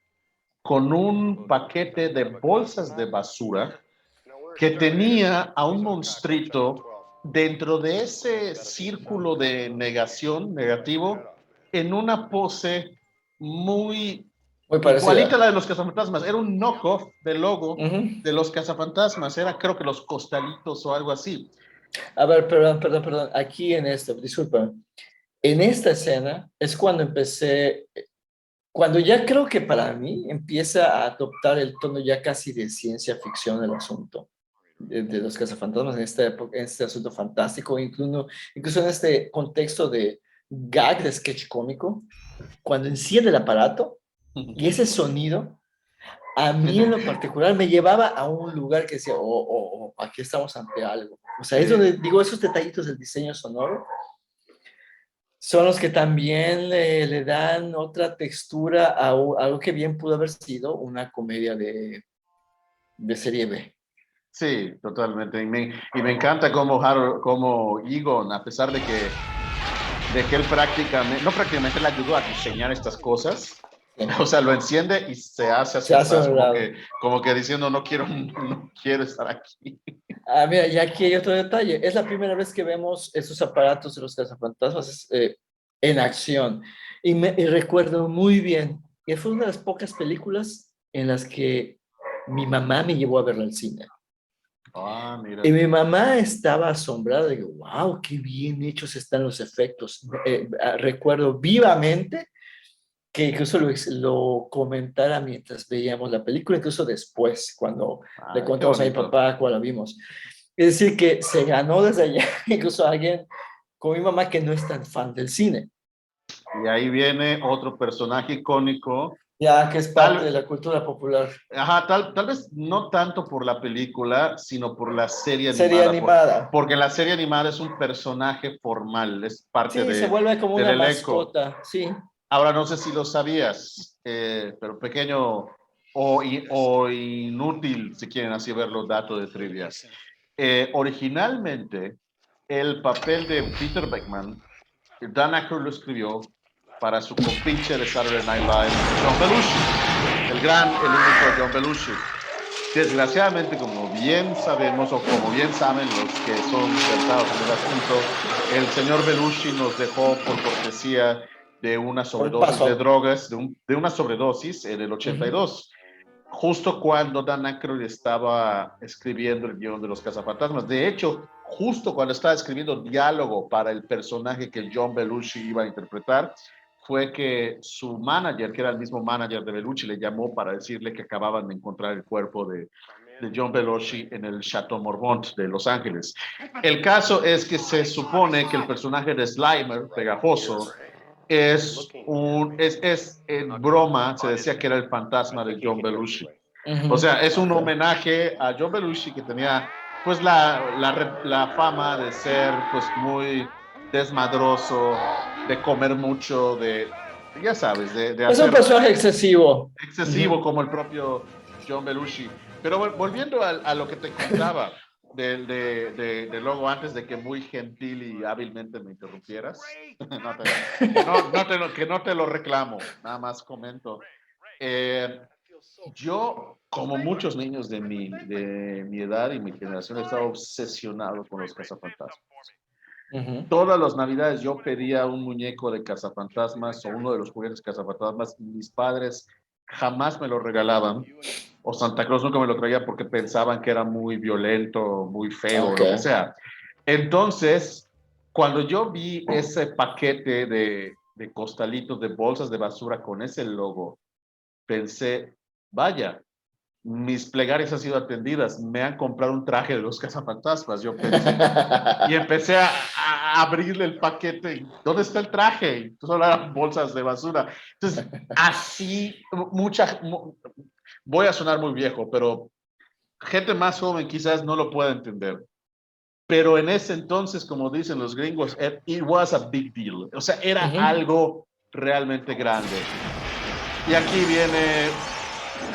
con un paquete de bolsas de basura que tenía a un monstruito dentro de ese círculo de negación negativo en una pose muy Muy igualita a parecida. la de los cazafantasmas. Era un knockoff del logo Ujú. de los cazafantasmas. Era creo que los costalitos o algo así. A ver, perdón. Aquí en esto, disculpa. En esta escena es cuando empecé, cuando ya creo que para mí empieza a adoptar el tono ya casi de ciencia ficción el asunto de los cazafantasmas en esta época, en este asunto fantástico, incluso en este contexto de gag de sketch cómico, cuando enciende el aparato y ese sonido, a mí en lo particular me llevaba a un lugar que decía, aquí estamos ante algo. O sea, es donde Sí. digo, esos detallitos del diseño sonoro son los que también le dan otra textura a algo que bien pudo haber sido una comedia de serie B. Sí, totalmente. Y me encanta cómo, cómo Egon, a pesar de que él prácticamente, no prácticamente, le ayudó a diseñar estas cosas, Sí. o sea, lo enciende y se hace Se hacia hace a atrás, un lado. como que diciendo, no quiero, no quiero estar aquí. Ah, mira, y aquí hay otro detalle. Es la primera vez que vemos esos aparatos de los cazafantasmas en acción. Y recuerdo muy bien que fue una de las pocas películas en las que mi mamá me llevó a verla al cine. Ah, Y mira. mi mamá estaba asombrada, digo, wow, qué bien hechos están los efectos. Recuerdo vivamente que incluso lo comentara mientras veíamos la película, incluso después, cuando le Ay, qué contamos a mi bonito. papá cuando la vimos. Es decir, que se ganó desde allá, incluso alguien con mi mamá que no es tan fan del cine, Y ahí viene otro personaje icónico, ya que es parte de tal, la cultura popular. ajá, tal vez no tanto por la película, sino por la serie Serie animada, animada. porque la serie animada es un personaje formal, es parte Sí, se vuelve como del una elenco. mascota, sí. Ahora no sé si lo sabías, pero pequeño o inútil, si quieren así ver los datos de trivia. Originalmente, el papel de Peter Beckman, Dan Aykroyd lo escribió para su compinche de Saturday Night Live, John Belushi, el único John Belushi. Desgraciadamente, como bien sabemos o como bien saben los que son versados en el asunto, el señor Belushi nos dejó por cortesía de una Un sobredosis de paso. drogas, de una sobredosis en el Uh -huh. 82, justo cuando Dan Aykroyd estaba escribiendo el guión de Los Cazafantasmas. De hecho, justo cuando estaba escribiendo diálogo para el personaje que John Belushi iba a interpretar, fue que su manager, que era el mismo manager de Belushi, le llamó para decirle que acababan de encontrar el cuerpo de John Belushi en el Chateau Mormont de Los Ángeles. El caso es que se supone que el personaje de Slimer, Pegajoso, en broma, se decía que era el fantasma de John Belushi. Uh O -huh. sea, es un Okay. homenaje a John Belushi que tenía pues la fama de ser pues muy desmadroso, de comer mucho, ya sabes, de Es un hacer personaje excesivo. Uh excesivo -huh. como el propio John Belushi. Pero volviendo a lo que te contaba del logo antes de que muy gentil y hábilmente me interrumpieras, que no te lo reclamo, nada más comento. Eh, yo, como muchos niños de mi edad y mi generación, estaba obsesionado con los cazafantasmas. Uh -huh. Todas las navidades yo pedía un muñeco de cazafantasmas o uno de los juguetes cazafantasmas y mis padres jamás me lo regalaban o Santa Claus nunca me lo traía porque pensaban que era muy violento, muy feo, lo que Okay. sea. Entonces, cuando yo vi ese paquete de costalitos, de bolsas de basura con ese logo, pensé, vaya, mis plegarias han sido atendidas, me han comprado un traje de los cazafantasmas, yo pensé. Y empecé a abrirle el paquete. ¿Dónde está el traje? Y solo eran bolsas de basura. Entonces, así, voy a sonar muy viejo, pero gente más joven quizás no lo pueda entender. Pero en ese entonces, como dicen los gringos, it was a big deal. O sea, era algo realmente grande. Y aquí viene,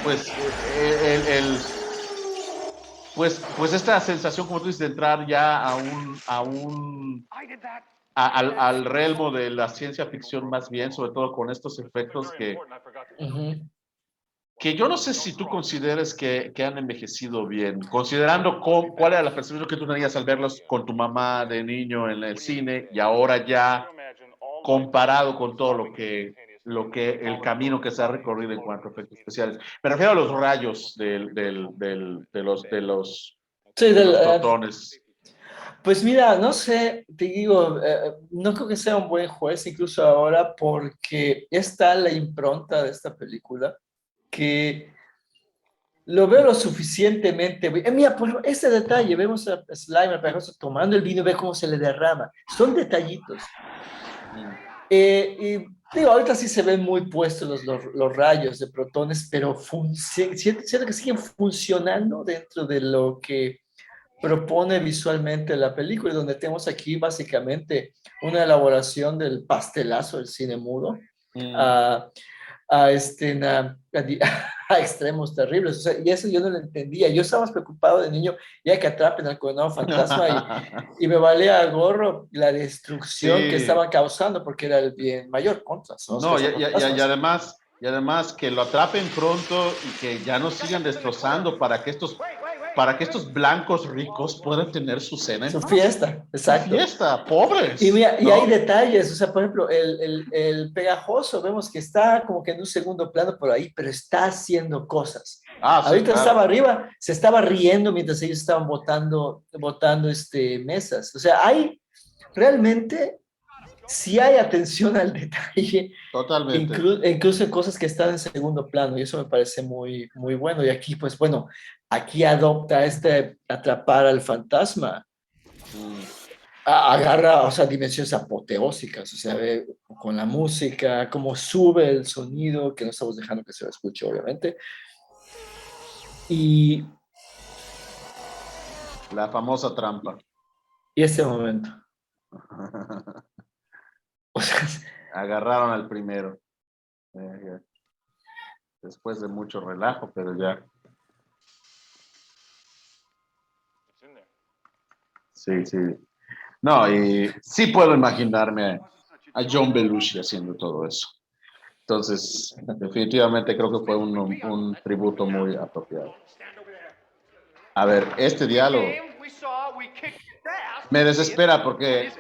pues, pues esta sensación, como tú dices, de entrar ya al realmo de la ciencia ficción más bien, sobre todo con estos efectos que yo no sé si tú consideres que han envejecido bien, considerando cuál era la percepción que tú tenías al verlos con tu mamá de niño en el cine y ahora ya comparado con todo el camino que se ha recorrido en cuanto a efectos especiales. Me refiero a los rayos Sí, de los protones. pues mira, no sé, te digo, no creo que sea un buen juez incluso ahora porque está la impronta de esta película que lo veo lo suficientemente. Mira, por ejemplo, este detalle, vemos a Slimer Pegajoso tomando el vino y ve cómo se le derrama. Son detallitos. Y digo, ahorita sí se ven muy puestos los rayos de protones, pero siento que siguen funcionando dentro de lo que propone visualmente la película, donde tenemos aquí básicamente una elaboración del pastelazo del cine mudo a, a extremos terribles. O sea, y eso yo no lo entendía. Yo estaba más preocupado de niño, ya que atrapen al condenado fantasma y me valía a gorro la destrucción que Sí. estaban causando porque era el bien mayor contra. No, y además que lo atrapen pronto y que ya no sigan destrozando para que estos blancos ricos puedan tener su cena en Su paz. fiesta, Su exacto. fiesta, Y, pobres, mira, y hay ¿no? detalles, o sea, por ejemplo, el pegajoso, vemos que está como que en un segundo plano por ahí, pero está haciendo cosas. Ah, sí, Ahorita estaba claro. arriba, se estaba riendo mientras ellos estaban botando mesas. O sea, hay realmente, sí hay atención al detalle, Totalmente. incluso en cosas que están en segundo plano, y eso me parece muy, muy bueno. Y aquí, pues bueno, aquí adopta atrapar al fantasma agarra, o sea, dimensiones apoteósicas, o sea, ve con la música, cómo sube el sonido, que no estamos dejando que se lo escuche, obviamente. Y, La famosa trampa. y ese momento, o sea, Agarraron al primero. Ya. Después de mucho relajo, pero ya. Sí, sí. No, y sí puedo imaginarme a John Belushi haciendo todo eso. Entonces, definitivamente creo que fue un tributo muy apropiado. A ver, este diálogo me desespera porque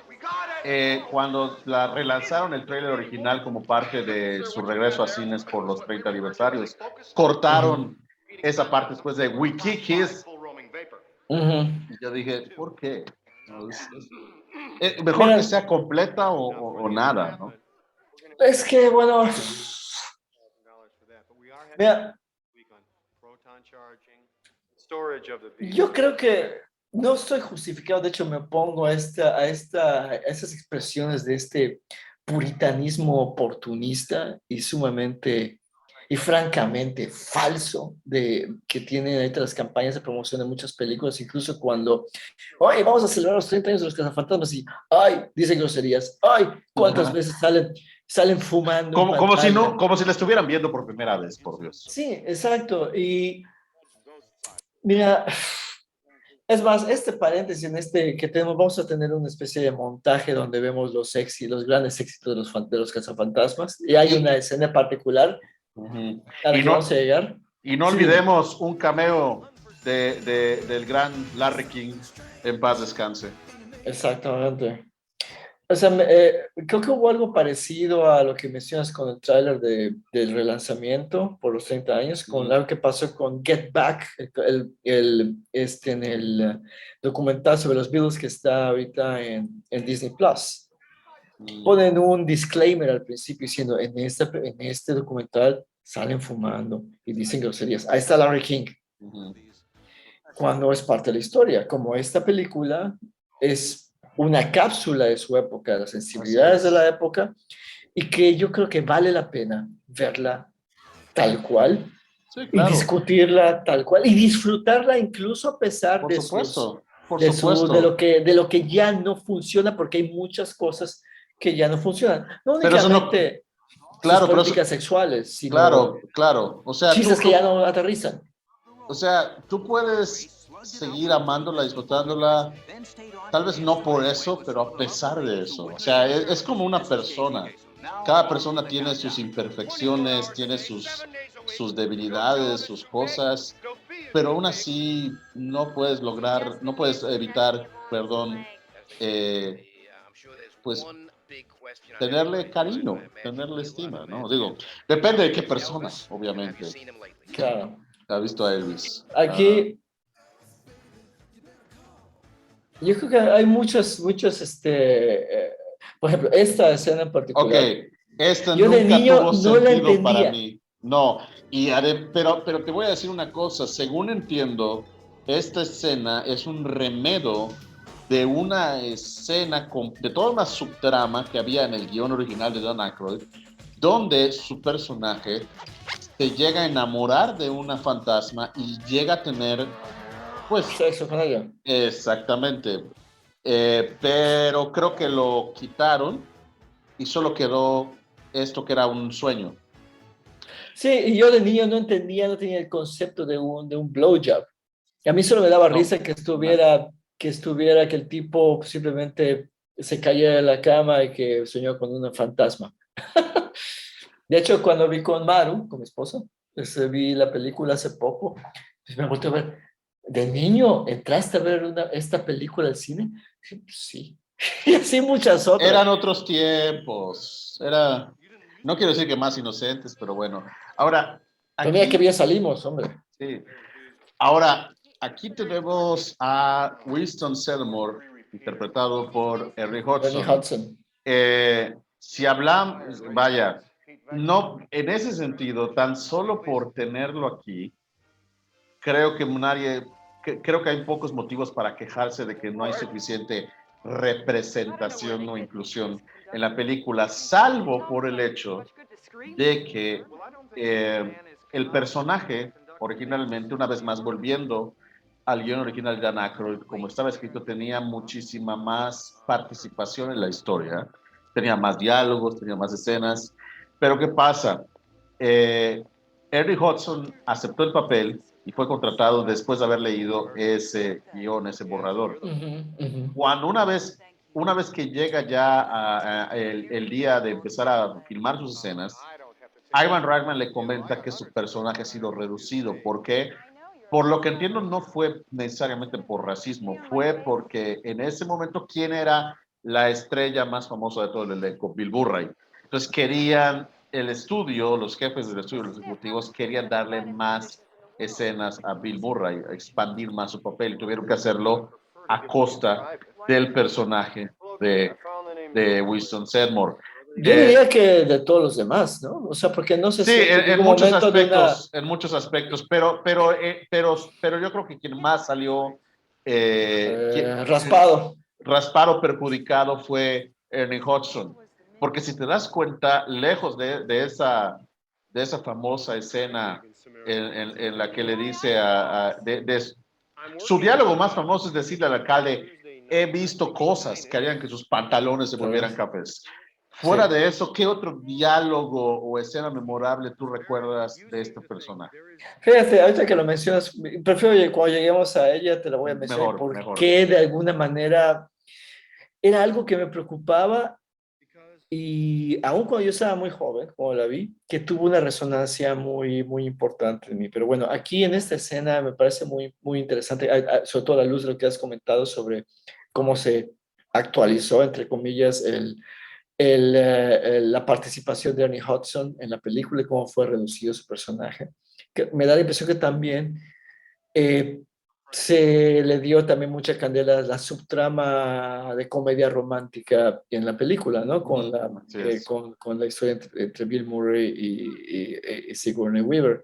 cuando la relanzaron el trailer original como parte de su regreso a cines por los 30 aniversarios, cortaron esa parte después de We Kick His. Y yo dije, ¿por qué? No, mejor que mira, sea completa o nada, ¿no? es que, bueno, mira, yo creo que no estoy justificado, de hecho me opongo a esas expresiones de este puritanismo oportunista y sumamente y francamente falso que tienen ahorita las campañas de promoción de muchas películas, incluso cuando, ay, vamos a celebrar los 30 años de los cazafantasmas y, ay, dicen groserías, ay, cuántas veces salen fumando en Como si no, pantalla. como si la estuvieran viendo por primera vez, por Dios. Sí, exacto. Y mira, es más, este paréntesis en este que tenemos, vamos a tener una especie de montaje donde vemos los grandes éxitos de los cazafantasmas. Y hay una Y, escena particular a la y que vamos a no, llegar. y no Sí, dime. olvidemos un cameo del gran Larry King, en paz descanse. Exactamente. O sea, creo que hubo algo parecido a lo que mencionas con el tráiler del relanzamiento por los 30 años, con algo que pasó con Get Back, en el documental sobre los Beatles que está ahorita en Disney Plus. ponen un disclaimer al principio diciendo, en este documental salen fumando y dicen groserías. Ahí está Larry King, Ujú. cuando es parte de la historia. Como esta película es una cápsula de su época, de las Así sensibilidades de es. la época, y que yo creo que vale la pena verla tal cual Sí, y claro, discutirla tal cual y disfrutarla incluso a pesar por de sus supuesto, por supuesto. de lo que ya no funciona, porque hay muchas cosas que ya no funcionan, no Pero eso no, únicamente sus claro, pero eso, políticas sexuales, sino claro, claro. O sea, chistes que ya no aterrizan. o sea, tú puedes seguir amándola, disfrutándola, tal vez no por eso, pero a pesar de eso. O sea, es como una persona. Cada persona tiene sus imperfecciones, tiene sus debilidades, sus cosas, pero aún así no puedes lograr, no puedes evitar, perdón, eh, pues tenerle cariño, tenerle estima, ¿no? Digo, depende de qué persona, obviamente. Claro. ¿Ha visto a Elvis? Aquí yo creo que hay por ejemplo, esta escena en Ok, particular, esta yo de nunca niño tuvo no la sentido para entendía. mí. No, pero te voy a decir una cosa, según entiendo, esta escena es un remedo de una escena de toda una subtrama que había en el guión original de Dan Aykroyd, donde su personaje se llega a enamorar de una fantasma y llega a tener, pues, Sexo con ella. exactamente. Pero creo que lo quitaron y solo quedó esto que era un sueño. Sí, y yo de niño no entendía, no tenía el concepto de un blowjob. Y a mí solo me daba No, risa que el tipo simplemente se cayera de la cama y que soñó con un fantasma. De hecho, cuando vi con Maru, con mi esposa, vi la película hace poco, pues me volteé a ver, ¿de niño entraste a ver esta película al cine? Sí, pues sí. Y así muchas otras. eran otros tiempos. No quiero decir que más inocentes, pero bueno. Ahora, Pues mira qué aquí, bien salimos, hombre. sí. Ahora, aquí tenemos a Winston Sedmore, interpretado por Henry Ernie Hudson. Hudson. Si hablamos, vaya, no, en ese sentido, tan solo por tenerlo aquí, creo que creo que hay pocos motivos para quejarse de que no hay suficiente representación o inclusión en la película, salvo por el hecho de que el personaje originalmente, una vez más volviendo al guión original de Dan Aykroyd, como estaba escrito, tenía muchísima más participación en la historia, tenía más diálogos, tenía más escenas, pero ¿qué pasa? Eh, Henry Hudson aceptó el papel y fue contratado después de haber leído ese guión, ese borrador. Ujú, ujú. Cuando una vez que llega ya el día de empezar a filmar sus escenas, Ivan Reitman le comenta que su personaje ha sido reducido. ¿Por qué? Por lo que entiendo, no fue necesariamente por racismo, fue porque en ese momento, ¿quién era la estrella más famosa de todo el elenco? Bill Murray. Entonces querían, el estudio, los jefes del estudio, los ejecutivos, querían darle más escenas a Bill Murray, a expandir más su papel, y tuvieron que hacerlo a costa del personaje de Winston Sedmore. Yo Eh, diría que de todos los demás, ¿no? O sea, porque no se Sí, siente en ningún momento en muchos aspectos, pero yo creo que quien más salió raspado. raspado, perjudicado fue Ernie Hudson, porque si te das cuenta, lejos de esa famosa escena en la que le dice su diálogo más famoso es decirle al alcalde, he visto cosas que harían que sus pantalones se volvieran cafés. Sí. Fuera de eso, ¿qué otro diálogo o escena memorable tú recuerdas de este personaje? Fíjate, ahorita que lo mencionas, prefiero que cuando lleguemos a ella te la voy a mencionar Mejor, mejor. porque de alguna manera era algo que me preocupaba y aun cuando yo estaba muy joven, como la vi, que tuvo una resonancia muy importante en mí. Pero bueno, aquí en esta escena me parece muy interesante, sobre todo a la luz de lo que has comentado sobre cómo se actualizó, entre comillas, la participación de Ernie Hudson en la película y cómo fue reducido su personaje. Que me da la impresión que también eh, se le dio también mucha candela a la subtrama de comedia romántica en la película, ¿no? Así es. Con la historia entre Bill Murray y Sigourney Weaver.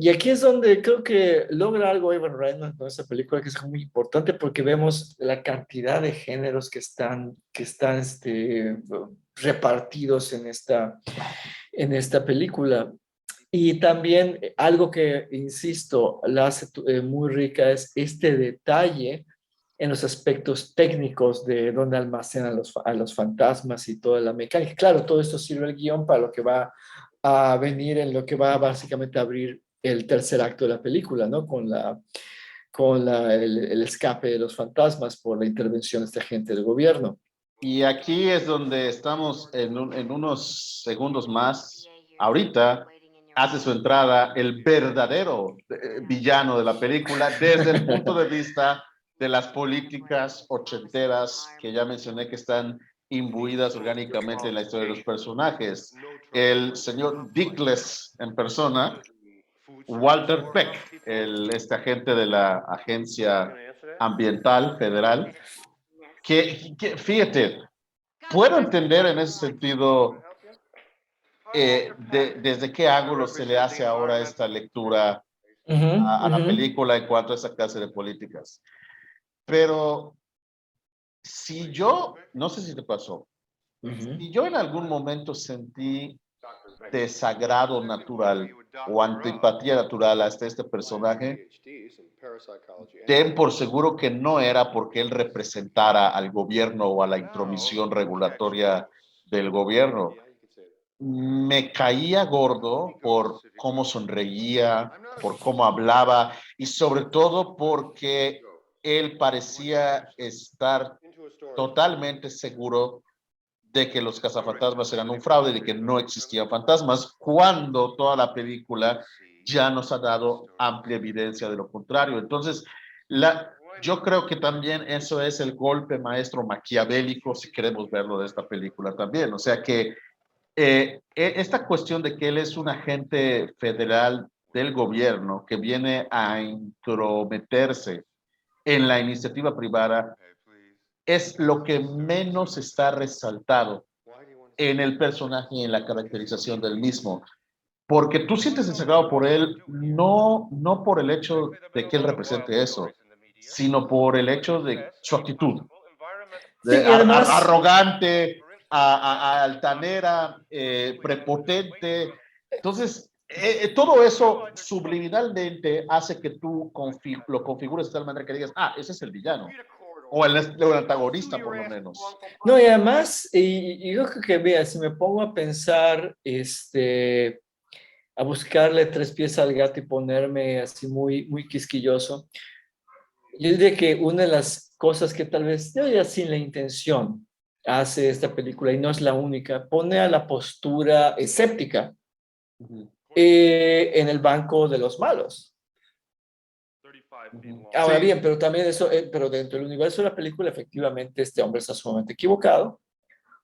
Y aquí es donde creo que logra algo Evan Reitman con esta película que es muy importante porque vemos la cantidad de géneros que están repartidos en esta película. Y también algo que, insisto, la hace muy rica es este detalle en los aspectos técnicos de dónde almacenan a los fantasmas y toda la mecánica. Claro, todo esto sirve el guión para lo que va a venir en lo que va básicamente a abrir el tercer acto de la película, ¿no? Con el escape de los fantasmas por la intervención de este agente del gobierno. Y aquí es donde estamos en unos segundos más. Ahorita hace su entrada el verdadero villano de la película desde el punto de vista de las políticas ochenteras que ya mencioné que están imbuidas orgánicamente en la historia de los personajes. El señor Dickless en persona, Walter Peck, este agente de la Agencia Ambiental Federal, que fíjate, puedo entender en ese sentido desde qué ángulo se le hace ahora esta lectura Ujú, a la ujú, película en cuanto a esa clase de políticas. Pero si yo, no sé si te pasó, ujú. si yo en algún momento sentí desagrado natural o antipatía natural hasta este personaje, ten por seguro que no era porque él representara al gobierno o a la intromisión regulatoria del gobierno. Me caía gordo por cómo sonreía, por cómo hablaba y sobre todo porque él parecía estar totalmente seguro de que los cazafantasmas eran un fraude, de que no existían fantasmas, cuando toda la película ya nos ha dado amplia evidencia de lo contrario. Entonces, yo creo que también eso es el golpe maestro maquiavélico, si queremos verlo de esta película también. O sea que esta cuestión de que él es un agente federal del gobierno que viene a intrometerse en la iniciativa privada es lo que menos está resaltado en el personaje y en la caracterización del mismo. Porque tú sientes desagrado por él, no por el hecho de que él represente eso, sino por el hecho de su actitud, Sí, y además, arrogante, altanera, prepotente. Entonces, todo eso subliminalmente hace que tú lo configures de tal manera que digas, ese es el villano, o el antagonista por lo menos. no, y además, y yo creo que, vea, si me pongo a pensar, a buscarle tres pies al gato y ponerme así muy, muy quisquilloso, yo diría que una de las cosas que tal vez, yo diría sin la intención, hace esta película, y no es la única, pone a la postura escéptica Uh -huh. en el banco de los malos. Ahora Sí, bien, pero también eso, pero dentro del universo de la película, efectivamente, este hombre está sumamente equivocado,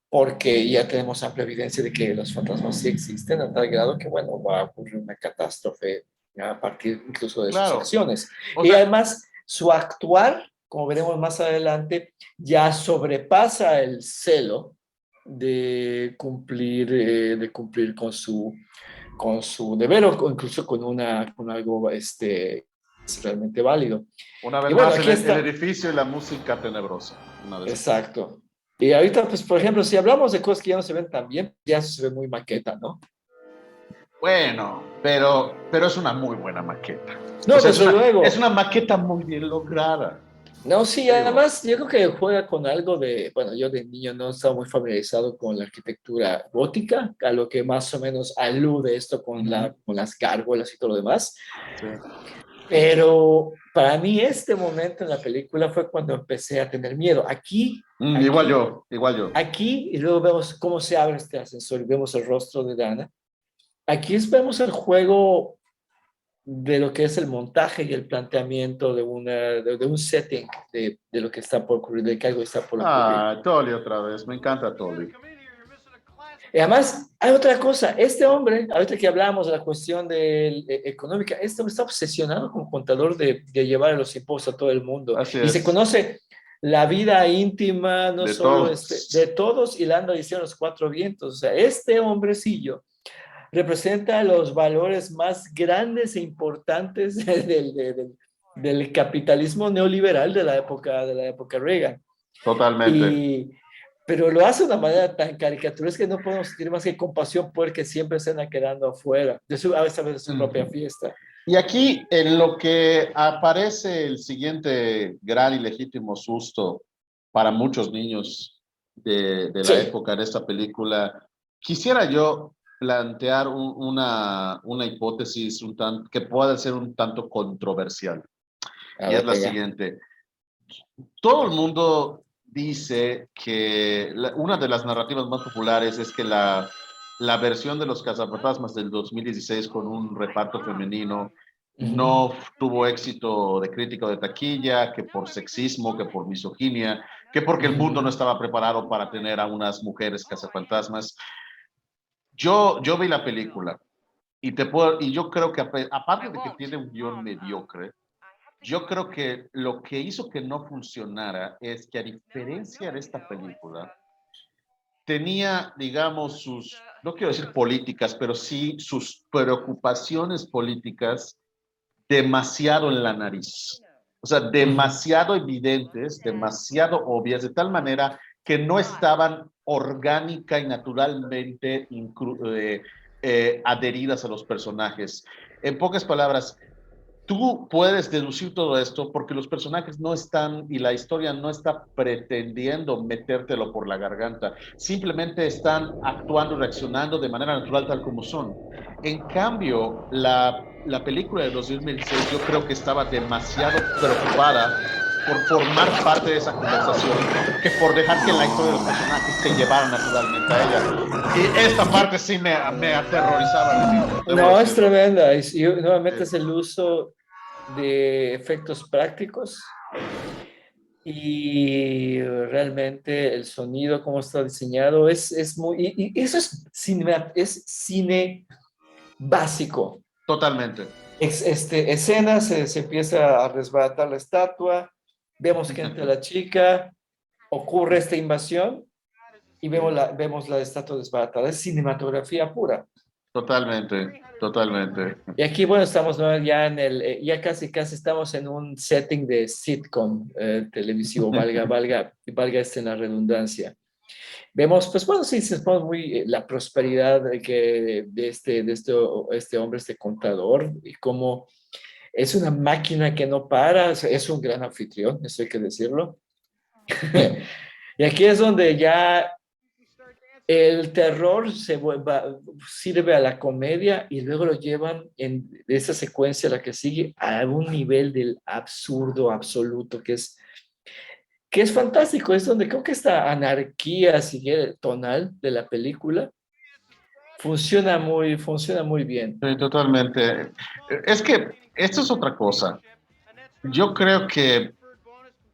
porque ya tenemos amplia evidencia de que los fantasmas sí existen, a tal grado que, bueno, va a ocurrir una catástrofe a partir incluso de sus claro. acciones. O Y sea, además, su actuar, como veremos más adelante, ya sobrepasa el celo de cumplir con su deber o incluso con algo es realmente válido. una Y vez bueno, más, aquí el está. edificio y la música tenebrosa. Una vez más. Exacto. Y ahorita, pues, por ejemplo, si hablamos de cosas que ya no se ven tan bien, ya eso se ve muy maqueta, ¿no? Bueno, pero es una muy buena maqueta. O No, sea, desde es luego. una maqueta muy bien lograda. No, sí, Digo, además yo creo que juega con algo de, bueno, yo de niño no estaba muy familiarizado con la arquitectura gótica, a lo que más o menos alude esto con, uh-huh, con las gárgolas y todo lo demás. sí. Pero para mí este momento en la película fue cuando empecé a tener miedo. Igual Aquí, yo, igual yo. aquí, y luego vemos cómo se abre este ascensor y vemos el rostro de Dana. Aquí vemos el juego de lo que es el montaje y el planteamiento de un setting de lo que está por ocurrir, de que algo está por ocurrir. Tolly otra vez, me encanta Tolly. Y además, hay otra cosa. Este hombre, ahorita que hablamos de la cuestión económica, este hombre está obsesionado como contador de llevar los impuestos a todo el mundo. Así Y se es, conoce la vida íntima, no de solo de todos. todos, y la anda diciendo los cuatro vientos. O sea, este hombrecillo representa los valores más grandes e importantes del capitalismo neoliberal de la época Reagan. Totalmente. Y, pero lo hace de una manera tan caricaturesca que no podemos sentir más que compasión por el que siempre se anda quedando afuera, a veces de su propia Ujú. fiesta. Y aquí, en lo que aparece el siguiente gran y legítimo susto para muchos niños de la Sí, época de esta película, quisiera yo plantear una hipótesis que pueda ser un tanto controversial. a Y es ver, la venga. siguiente. Todo el mundo dice que una de las narrativas más populares es que la versión de los cazafantasmas del 2016 con un reparto femenino Ujú, no tuvo éxito de crítica o de taquilla, que por sexismo, que por misoginia, que porque el mundo no ujú. estaba preparado para tener a unas mujeres cazafantasmas. Yo vi la película y yo creo que aparte de que tiene un guión mediocre, yo creo que lo que hizo que no funcionara es que a diferencia de esta película, tenía, digamos, no quiero decir políticas, pero sí sus preocupaciones políticas demasiado en la nariz. O sea, Ujú. demasiado evidentes, demasiado obvias, de tal manera que no estaban orgánica y naturalmente adheridas a los personajes. En pocas palabras, tú puedes deducir todo esto porque los personajes no están y la historia no está pretendiendo metértelo por la garganta, simplemente están actuando, reaccionando de manera natural tal como son. En cambio, la película de 2006 yo creo que estaba demasiado preocupada por formar parte de esa conversación que por dejar que la historia de los personajes se llevara naturalmente a ella. Y esta parte sí me aterrorizaba, debo No, es decirlo. tremenda. Y nuevamente Sí, es el uso de efectos prácticos y realmente el sonido, cómo está diseñado, es muy... Y eso es cine básico. totalmente. Escenas, se empieza a desbaratar la estatua, vemos que entra la chica, ocurre esta invasión y Sí, vemos la estatua desbaratada. Es cinematografía pura. totalmente, totalmente. Y aquí, bueno, estamos, ¿no? Ya ya casi, casi estamos en un setting de sitcom televisivo, valga en la redundancia. Vemos, pues bueno, sí, se pone muy la prosperidad este hombre, este contador, y cómo es una máquina que no para, es un gran anfitrión, eso hay que decirlo. Y aquí es donde ya el terror sirve a la comedia y luego lo llevan en esa secuencia, la que sigue, a un nivel del absurdo absoluto, que es fantástico. Es donde creo que esta anarquía sigue tonal de la película funciona muy bien. Sí, totalmente. Es que esto es otra cosa. Yo creo que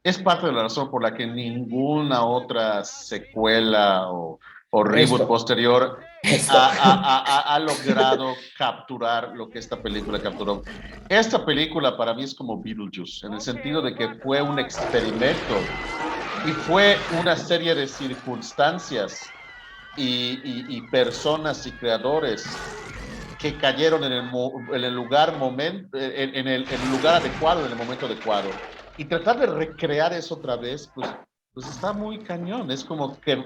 es parte de la razón por la que ninguna otra secuela o reboot Esto, posterior esto. ha logrado capturar lo que esta película capturó. Esta película para mí es como Beetlejuice, en el sentido de que fue un experimento y fue una serie de circunstancias y personas y creadores que cayeron en el lugar en el lugar adecuado, en el momento adecuado. Y tratar de recrear eso otra vez, pues está muy cañón. Es como que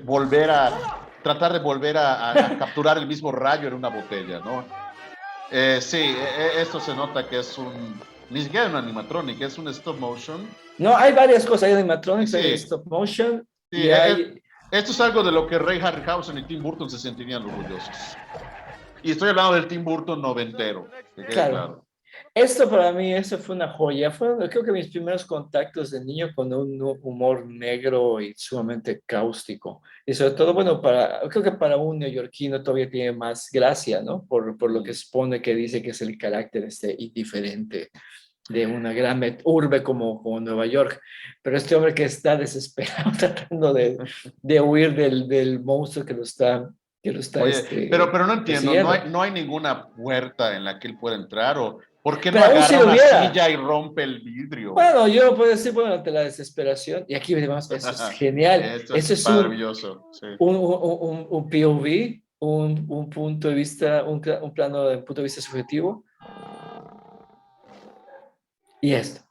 tratar de volver a capturar el mismo rayo en una botella, ¿no? Sí, esto se nota que ni siquiera un animatronic, es un stop motion. No, hay varias cosas, hay Y animatronics, hay sí, stop motion sí, y hay... esto es algo de lo que Ray Harryhausen y Tim Burton se sentirían orgullosos. Y estoy hablando del Tim Burton noventero, que quede Claro, claro. esto para mí, eso fue una joya. Fue, creo que mis primeros contactos de niño con un humor negro y sumamente cáustico. Y sobre todo, bueno, creo que para un neoyorquino todavía tiene más gracia, ¿no? Por lo que supone que dice que es el carácter este indiferente de una gran urbe como Nueva York. Pero este hombre que está desesperado tratando de huir del monstruo que lo está que lo está Oye, pero no entiendo, persiguiendo. no hay ninguna puerta en la que él pueda entrar, o ¿por qué no Pero aún si agarra lo una hubiera, silla y rompe el vidrio? bueno, yo puedo decir, bueno, ante la desesperación, y aquí vemos, eso es genial, Esto eso es es maravilloso, sí. un POV, un punto de vista, un plano de punto de vista subjetivo, y esto.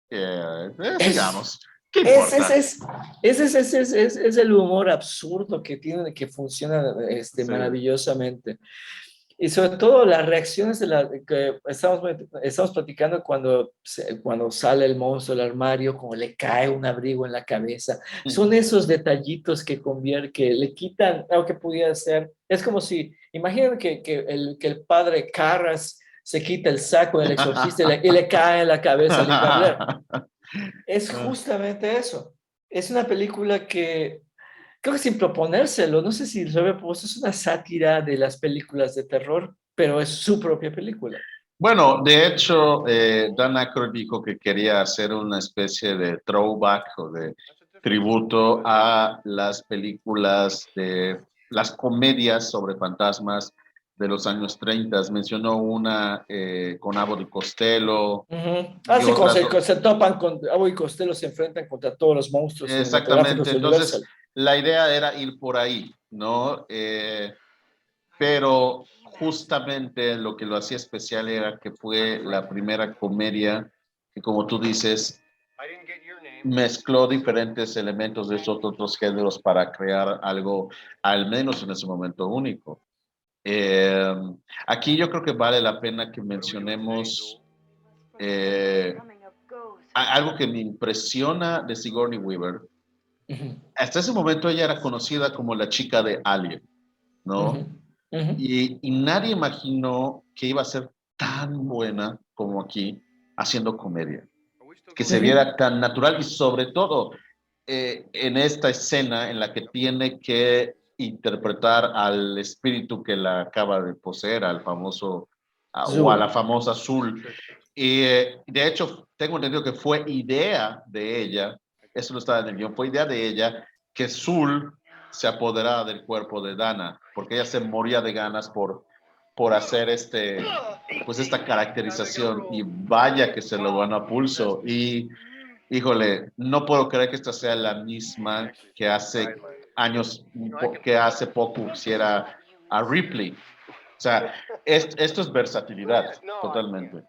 Es, Sigamos. ¿Qué es, es, importa? es, es el humor absurdo que tiene, que funciona Sí. maravillosamente. Y sobre todo las reacciones de la, que estamos platicando cuando, cuando sale el monstruo del armario, como le cae un abrigo en la cabeza. Son esos detallitos que le quitan algo que pudiera ser. Es como si, imaginen que el padre Carras se quita el saco del exorcista y le cae en la cabeza a Linda Blair. Es justamente eso. Es una película que creo que sin proponérselo, no sé si lo había puesto, es una sátira de las películas de terror, pero es su propia película. Bueno, de hecho, Dan Aykroyd dijo que quería hacer una especie de throwback o de tributo a las películas de las comedias sobre fantasmas de los años 30. Mencionó una con Abbott y Costello Ujú. y Así como otras. se topan con Abbott y Costello, se enfrentan contra todos los monstruos Exactamente. cinematográficos de Entonces, Universal. la idea era ir por ahí, ¿no? Pero justamente lo que lo hacía especial era que fue la primera comedia que, como tú dices, mezcló diferentes elementos de esos otros géneros para crear algo, al menos en ese momento, único. Eh, Aquí yo creo que vale la pena que mencionemos eh, algo que me impresiona de Sigourney Weaver. Ujú, Hasta ese momento ella era conocida como la chica de Alien, ujú, ¿no? ujú, Y nadie imaginó que iba a ser tan buena como aquí haciendo comedia, que se ujú. viera tan natural y sobre todo en esta escena en la que tiene que interpretar al espíritu que la acaba de poseer, al famoso o a la Zul. famosa Azul. Y de hecho, tengo entendido que fue idea de ella, eso no estaba en el guión, fue idea de ella que Zul se apoderara del cuerpo de Dana, porque ella se moría de ganas por hacer pues esta caracterización y vaya que se lo ganó a pulso. Y híjole, no puedo creer que esta sea la misma que hace años, que hace poco hiciera a Ripley. O sea, esto es versatilidad, totalmente.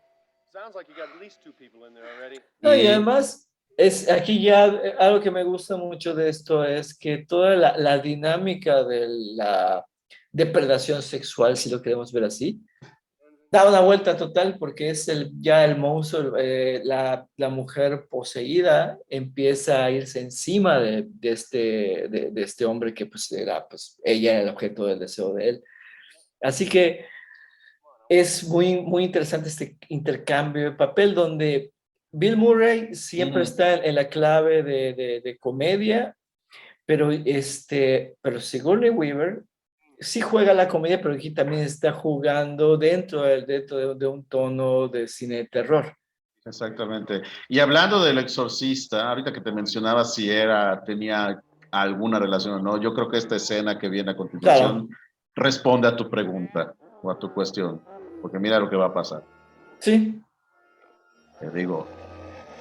No, y Y además, es aquí ya algo que me gusta mucho de esto es que toda la dinámica de la depredación sexual, si lo queremos ver así, da una vuelta total porque es ya el monstruo, la mujer poseída empieza a irse encima de este hombre que pues era, pues ella era el objeto del deseo de él. Así que es muy interesante este intercambio de papel donde Bill Murray siempre ujú, está en la clave de comedia, pero Sigourney Weaver sí juega la comedia, pero aquí también está jugando dentro de un tono de cine de terror. exactamente. Y hablando del exorcista, ahorita que te mencionaba si tenía alguna relación o no, yo creo que esta escena que viene a Claro, continuación responde a tu pregunta o a tu cuestión, porque mira lo que va a pasar. sí. Te digo,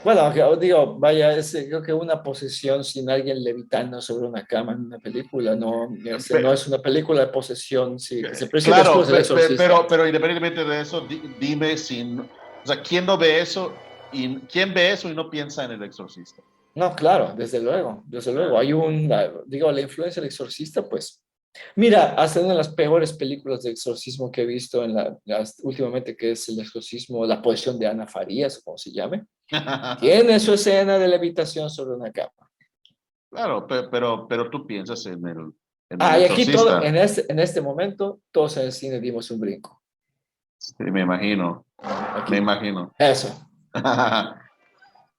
Bueno, digo, vaya, creo que una posesión sin alguien levitando sobre una cama en una película, no es una película de posesión, sí, que se aprecia claro, después del exorcista. pero independientemente de eso, dime si, o sea, ¿quién no ve eso y quién ve eso y no piensa en el exorcista? No, claro, desde luego, desde luego. Claro. Digo, la influencia del exorcista, pues, mira, hasta una de las peores películas de exorcismo que he visto últimamente, que es el exorcismo, la posesión de Ana Farías, o como se llame, tiene su escena de levitación sobre una cama. Claro, pero tú piensas en el Ah, y aquí todo, exorcista. en este momento, todos en el cine dimos un brinco. Sí, me imagino, me Aquí. imagino. Eso.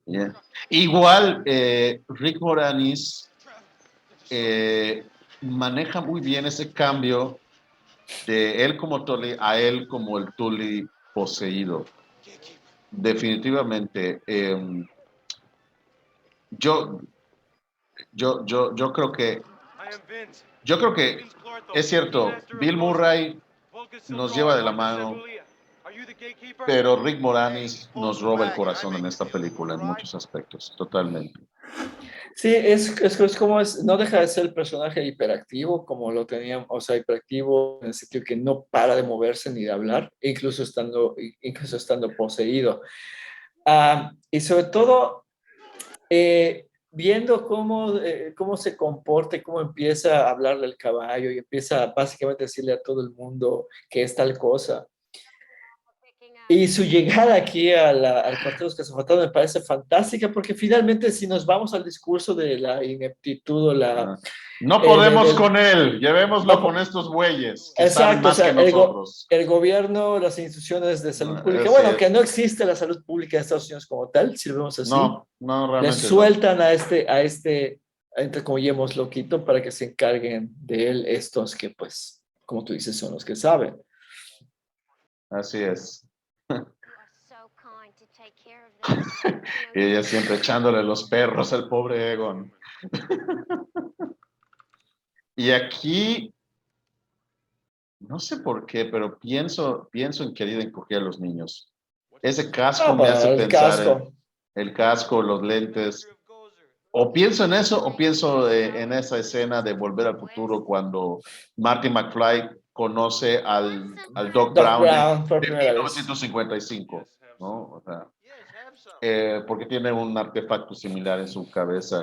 Yeah. Igual, Rick Moranis maneja muy bien ese cambio de él como Tully a él como el Tully poseído. Definitivamente. Yo, yo creo que Yo creo que es cierto, Bill Murray nos lleva de la mano, pero Rick Moranis nos roba el corazón en esta película en muchos aspectos, totalmente. Sí, es como no deja de ser el personaje hiperactivo, como lo teníamos, o sea, hiperactivo en el sentido que no para de moverse ni de hablar, incluso estando poseído. Y sobre todo, viendo cómo se comporta y cómo empieza a hablarle al caballo y empieza básicamente a decirle a todo el mundo que es tal cosa. Y su llegada aquí al cuartel de los cazafantasmas me parece fantástica porque finalmente si nos vamos al discurso de la ineptitud o la... No podemos del, con él, llevémoslo con no, estos güeyes que saben exacto, o más sea, que nosotros. el gobierno, las instituciones de salud pública, Así bueno, que es. no existe la salud pública en Estados Unidos como tal, si lo vemos así, No, no, le realmente no. sueltan entre comillas, loquito para que se encarguen de él estos que, pues, como tú dices, son los que saben. Así es. Y ella siempre echándole los perros al pobre Egon. Y aquí, no sé por qué, pero pienso en Querida encogía a los niños. Ese casco me hace Bueno, el pensar en casco. el casco, los lentes. O pienso en eso, o pienso en esa escena de Volver al Futuro cuando Marty McFly conoce al Doc Doc Brown Brown por de primera vez. 1955, ¿no? O sea, porque tiene un artefacto similar en su cabeza.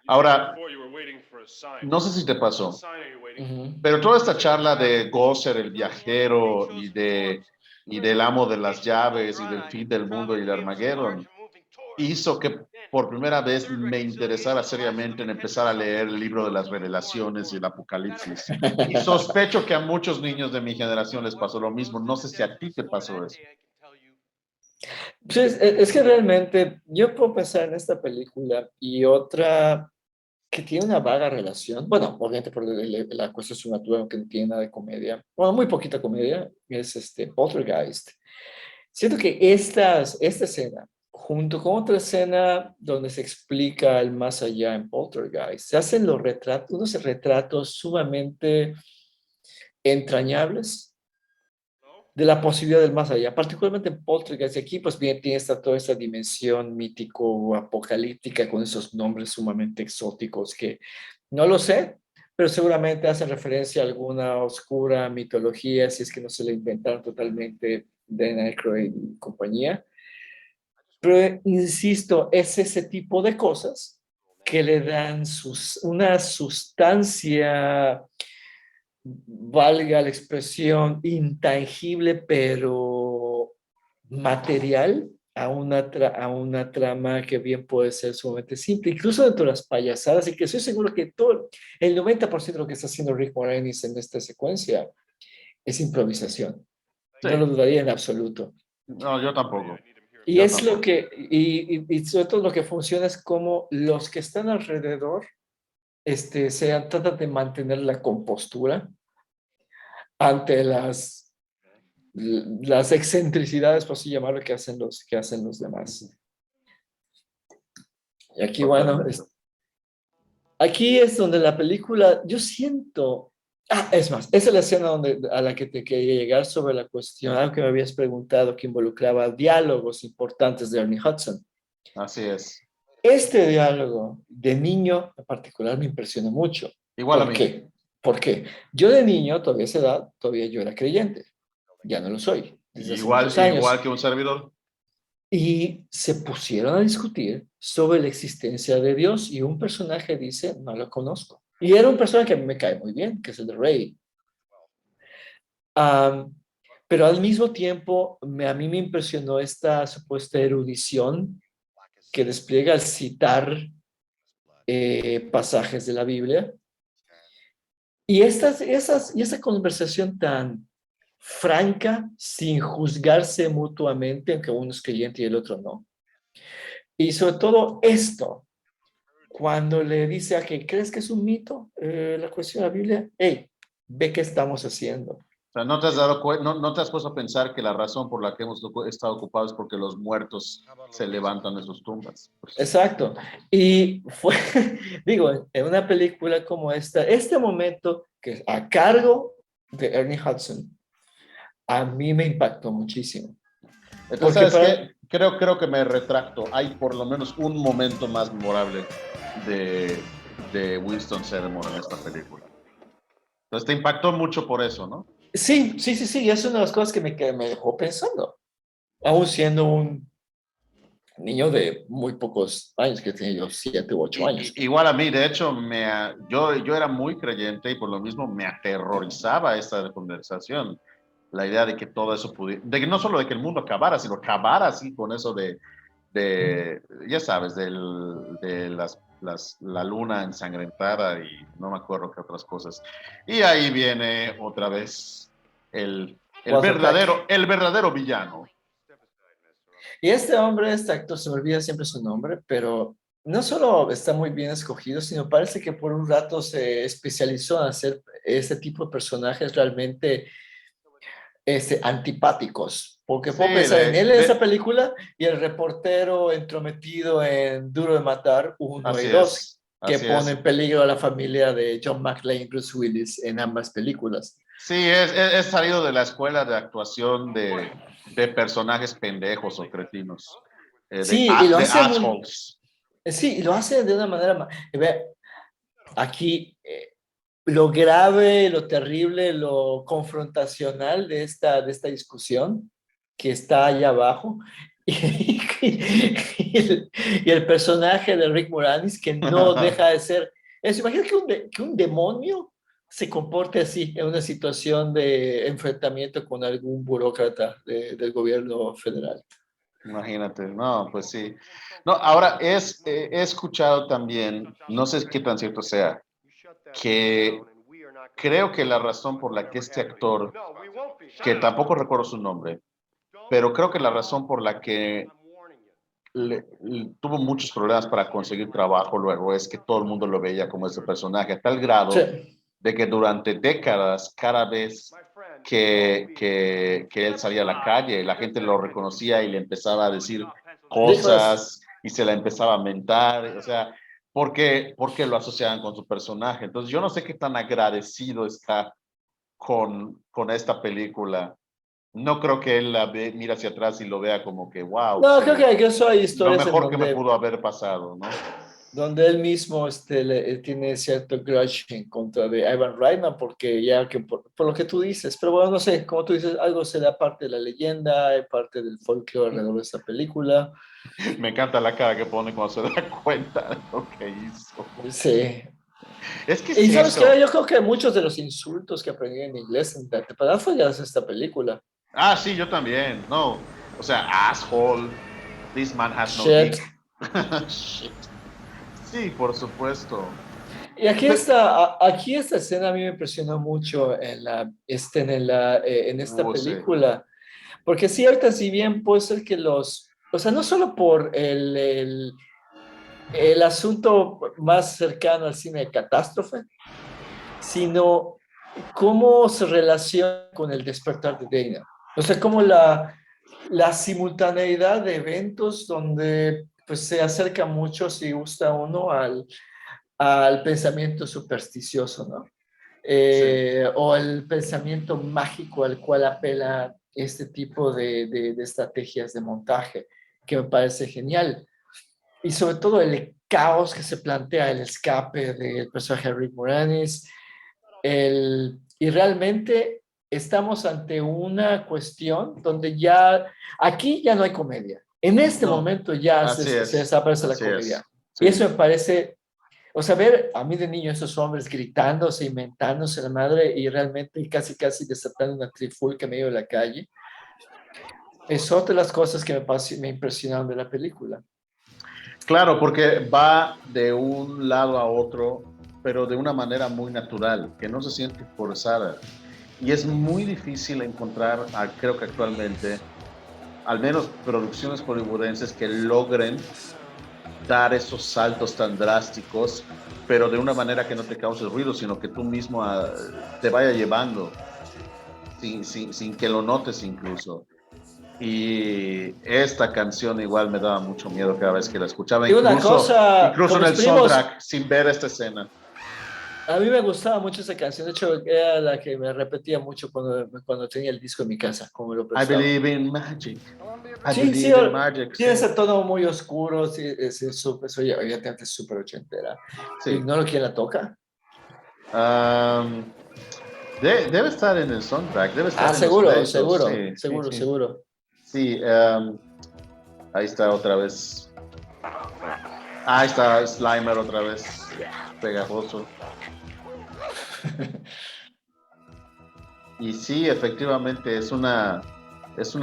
Ahora, no sé si te pasó, Ujú. pero toda esta charla de Gosser, el viajero, y del amo de las llaves, y del fin del mundo y el Armageddon, hizo que por primera vez me interesara seriamente en empezar a leer el libro de las revelaciones y el Apocalipsis. Y sospecho que a muchos niños de mi generación les pasó lo mismo. No sé si a ti te pasó eso. Pues es que realmente yo puedo pensar en esta película y otra que tiene una vaga relación, bueno, obviamente por la cuestión de su natura, que no tiene nada de comedia, bueno, muy poquita comedia, es Poltergeist. Siento que esta escena, junto con otra escena donde se explica el más allá en Poltergeist, se hacen unos retratos sumamente entrañables de la posibilidad del más allá, particularmente en Poltergeist. Aquí pues bien tiene toda esta dimensión mítico-apocalíptica con esos nombres sumamente exóticos que no lo sé, pero seguramente hacen referencia a alguna oscura mitología, si es que no se la inventaron totalmente Dan Aykroyd y compañía. Pero insisto, es ese tipo de cosas que le dan una sustancia, valga la expresión, intangible, pero material a una trama que bien puede ser sumamente simple, incluso dentro de las payasadas, y que estoy seguro que todo, el 90% de lo que está haciendo Rick Moranis en esta secuencia es improvisación. Sí, No lo dudaría en absoluto. no, yo tampoco. Y Yo es lo tampoco. que, y sobre todo lo que funciona es como los que están alrededor tratan de mantener la compostura ante las excentricidades, por así llamarlo, que hacen los demás. Y aquí, bueno, Totalmente. aquí es donde la película, yo siento, es más, esa es la escena a la que te quería llegar sobre la cuestión, algo que me habías preguntado que involucraba diálogos importantes de Ernie Hudson. Así es. Este diálogo de niño en particular me impresionó mucho. Igual a ¿Por mí. qué? Porque yo de niño, todavía a esa edad, todavía yo era creyente. Ya no lo soy, desde hace muchos Igual años. que un servidor. Y se pusieron a discutir sobre la existencia de Dios y un personaje dice, no lo conozco. Y era un personaje que a mí me cae muy bien, que es el de Rey. Um, pero al mismo tiempo, a mí me impresionó esta supuesta erudición que despliega al citar pasajes de la Biblia. Y esa conversación tan franca, sin juzgarse mutuamente, aunque uno es creyente y el otro no. Y sobre todo esto, cuando le dice a que crees que es un mito la cuestión de la Biblia, hey, ve qué estamos haciendo. sea, no te has puesto a pensar que la razón por la que hemos estado ocupados es porque los muertos se levantan de sus tumbas. Exacto. Y fue, digo, en una película como esta, este momento que es a cargo de Ernie Hudson, a mí me impactó muchísimo. Entonces, Porque ¿sabes para, qué? Creo que me retracto. Hay por lo menos un momento más memorable de, de Winston Zeddemore en esta película. Entonces te impactó mucho por eso, ¿no? sí, sí, sí, sí, es una de las cosas que me dejó pensando, aún siendo un niño de muy pocos años, que tenía yo 7 u 8 años. Igual a mí, de hecho, yo era muy creyente y por lo mismo me aterrorizaba esta conversación. La idea de que todo eso pudiera, de que no solo de que el mundo acabara, sino acabara así con eso ya sabes, de la luna ensangrentada y no me acuerdo qué otras cosas. Y ahí viene otra vez Walter Peck. el verdadero villano. Y este hombre, este actor, se me olvida siempre su nombre, pero no solo está muy bien escogido, sino parece que por un rato se especializó en hacer este tipo de personajes realmente antipáticos. Porque Sí, puedo pensar en él en esa película y el reportero entrometido en Duro de Matar uno y así 2 es, que así pone es. en peligro a la familia de John McClane y Bruce Willis en ambas películas. Sí, es salido de la escuela de actuación de personajes pendejos o cretinos, Sí, y lo de hace assholes. sí, y lo hace de una manera, aquí lo grave, lo terrible, lo confrontacional de esta discusión que está allá abajo. Y el personaje de Rick Moranis que no deja de ser... imagínate que un demonio se comporte así en una situación de enfrentamiento con algún burócrata del gobierno federal. Imagínate, no, pues sí. No, ahora he escuchado también, no sé qué tan cierto sea, que creo que la razón por la que este actor, que tampoco recuerdo su nombre, pero creo que la razón por la que tuvo muchos problemas para conseguir trabajo luego es que todo el mundo lo veía como ese personaje, a tal Sí, grado de que durante décadas, cada vez que él salía a la calle, la gente lo reconocía y le empezaba a decir Nicholas. cosas y se la empezaba a mentar, o sea, porque lo asociaban con su personaje. Entonces yo no sé qué tan agradecido está con esta película. No creo que él mira hacia atrás y lo vea como que, wow, No, creo sí, que eso hay lo historias en mejor que me pudo haber pasado, ¿no? donde él mismo tiene cierto grudge en contra de Ivan Reitman, porque ya que por lo que tú dices, pero bueno, no sé, como tú dices, algo se da parte de la leyenda, parte del folclore alrededor de esta película. Me encanta la cara que pone cuando se da cuenta de lo que hizo. Sí. Es que es Y sabes qué, eso. yo creo que muchos de los insultos que aprendí en inglés en la temporada fue gracias a esta película. Ah, sí, yo también. No. O sea, asshole. This man has no Shit. dick. Shit. Sí, por supuesto. Y aquí esta escena a mí me impresionó mucho en esta Sí. película. Porque sí, ahorita si bien puede ser que o sea, no solo por el asunto más cercano al cine de catástrofe, sino cómo se relaciona con el despertar de Dana. O sea, cómo la simultaneidad de eventos donde pues se acerca mucho, si gusta uno, al pensamiento supersticioso, ¿no? Sí. O el pensamiento mágico al cual apela este tipo de estrategias de montaje, que me parece genial. Y sobre todo el caos que se plantea, el escape del personaje de Rick Moranis, y realmente estamos ante una cuestión donde aquí ya no hay comedia. En este No. momento ya Así se es. desaparece la Así comedia. es. Y Sí. eso me parece, o sea, ver a mí de niño esos hombres gritándose, inventándose la madre y realmente casi, casi desatando una trifulca en medio de la calle, es otra de las cosas que me impresionaron de la película. Claro, porque va de un lado a otro, pero de una manera muy natural, que no se siente forzada. Y es muy difícil encontrar, creo que actualmente, al menos producciones hollywoodenses que logren dar esos saltos tan drásticos, pero de una manera que no te cause ruido, sino que tú mismo te vaya llevando. sin que lo notes incluso. Y esta canción igual me daba mucho miedo cada vez que la escuchaba, Y una cosa, incluso con en mis el primos, soundtrack, sin ver esta escena. a mí me gustaba mucho esa canción. De hecho, era la que me repetía mucho cuando tenía el disco en mi casa, como me lo I prestaban. believe in magic. I Sí, sí, believe in magic. tiene Sí. ese tono muy oscuro, sí, es súper, soy obviamente súper ochentera. Sí. Ignoro quién la toca. Um, debe estar en el soundtrack, debe estar Ah, en los seguro, créditos. seguro, Sí, sí, seguro, sí. seguro. Sí, ahí está otra vez. Ahí está Slimer otra vez. Pegajoso. Y sí, efectivamente, es una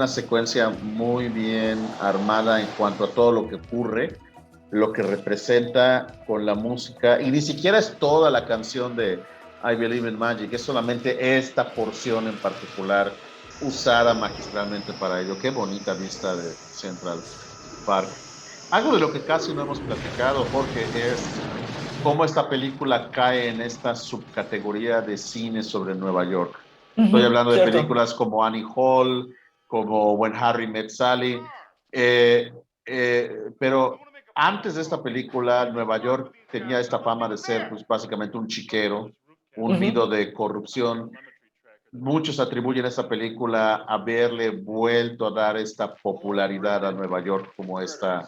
secuencia muy bien armada en cuanto a todo lo que ocurre, lo que representa con la música, y ni siquiera es toda la canción de I Believe in Magic, es solamente esta porción en particular usada magistralmente para ello. Qué bonita vista de Central Park. Algo de lo que casi no hemos platicado, Jorge, es cómo esta película cae en esta subcategoría de cine sobre Nueva York. Estoy Ujú, hablando de cierto. películas como Annie Hall, como When Harry Met Sally, eh, pero antes de esta película, Nueva York tenía esta fama de ser pues, básicamente un chiquero, un nido Ujú. de corrupción. Muchos atribuyen esta película a haberle vuelto a dar esta popularidad a Nueva York como esta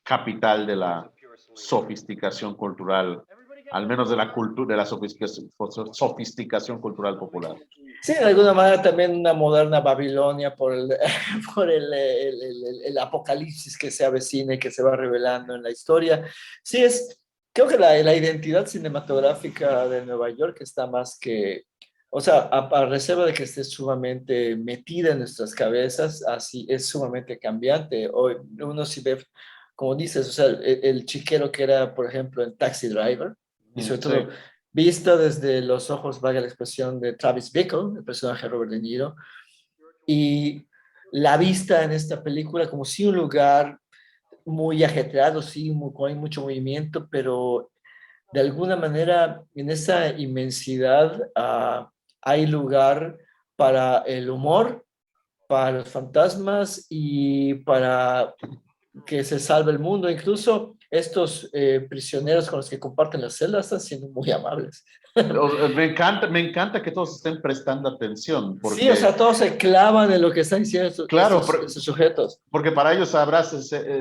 capital de la sofisticación cultural, al menos de la cultura, de la sofisticación cultural popular. Sí, de alguna manera también una moderna Babilonia por por el apocalipsis que se avecina y que se va revelando en la historia. Sí, creo que la identidad cinematográfica de Nueva York está más que, o sea, a reserva de que esté sumamente metida en nuestras cabezas, así es sumamente cambiante. Hoy uno sí ve, como dices, o sea, el chiquero que era, por ejemplo, en Taxi Driver, y sobre Sí, todo vista desde los ojos, valga la expresión, de Travis Bickle, el personaje de Robert De Niro, y la vista en esta película como si un lugar muy ajetreado, sí, hay mucho movimiento, pero de alguna manera en esa inmensidad hay lugar para el humor, para los fantasmas y para que se salve el mundo. Incluso estos prisioneros con los que comparten las celdas están siendo muy amables. me encanta que todos estén prestando atención, Sí, o porque, sea, todos se clavan en lo que están diciendo claro, estos sujetos. porque para ellos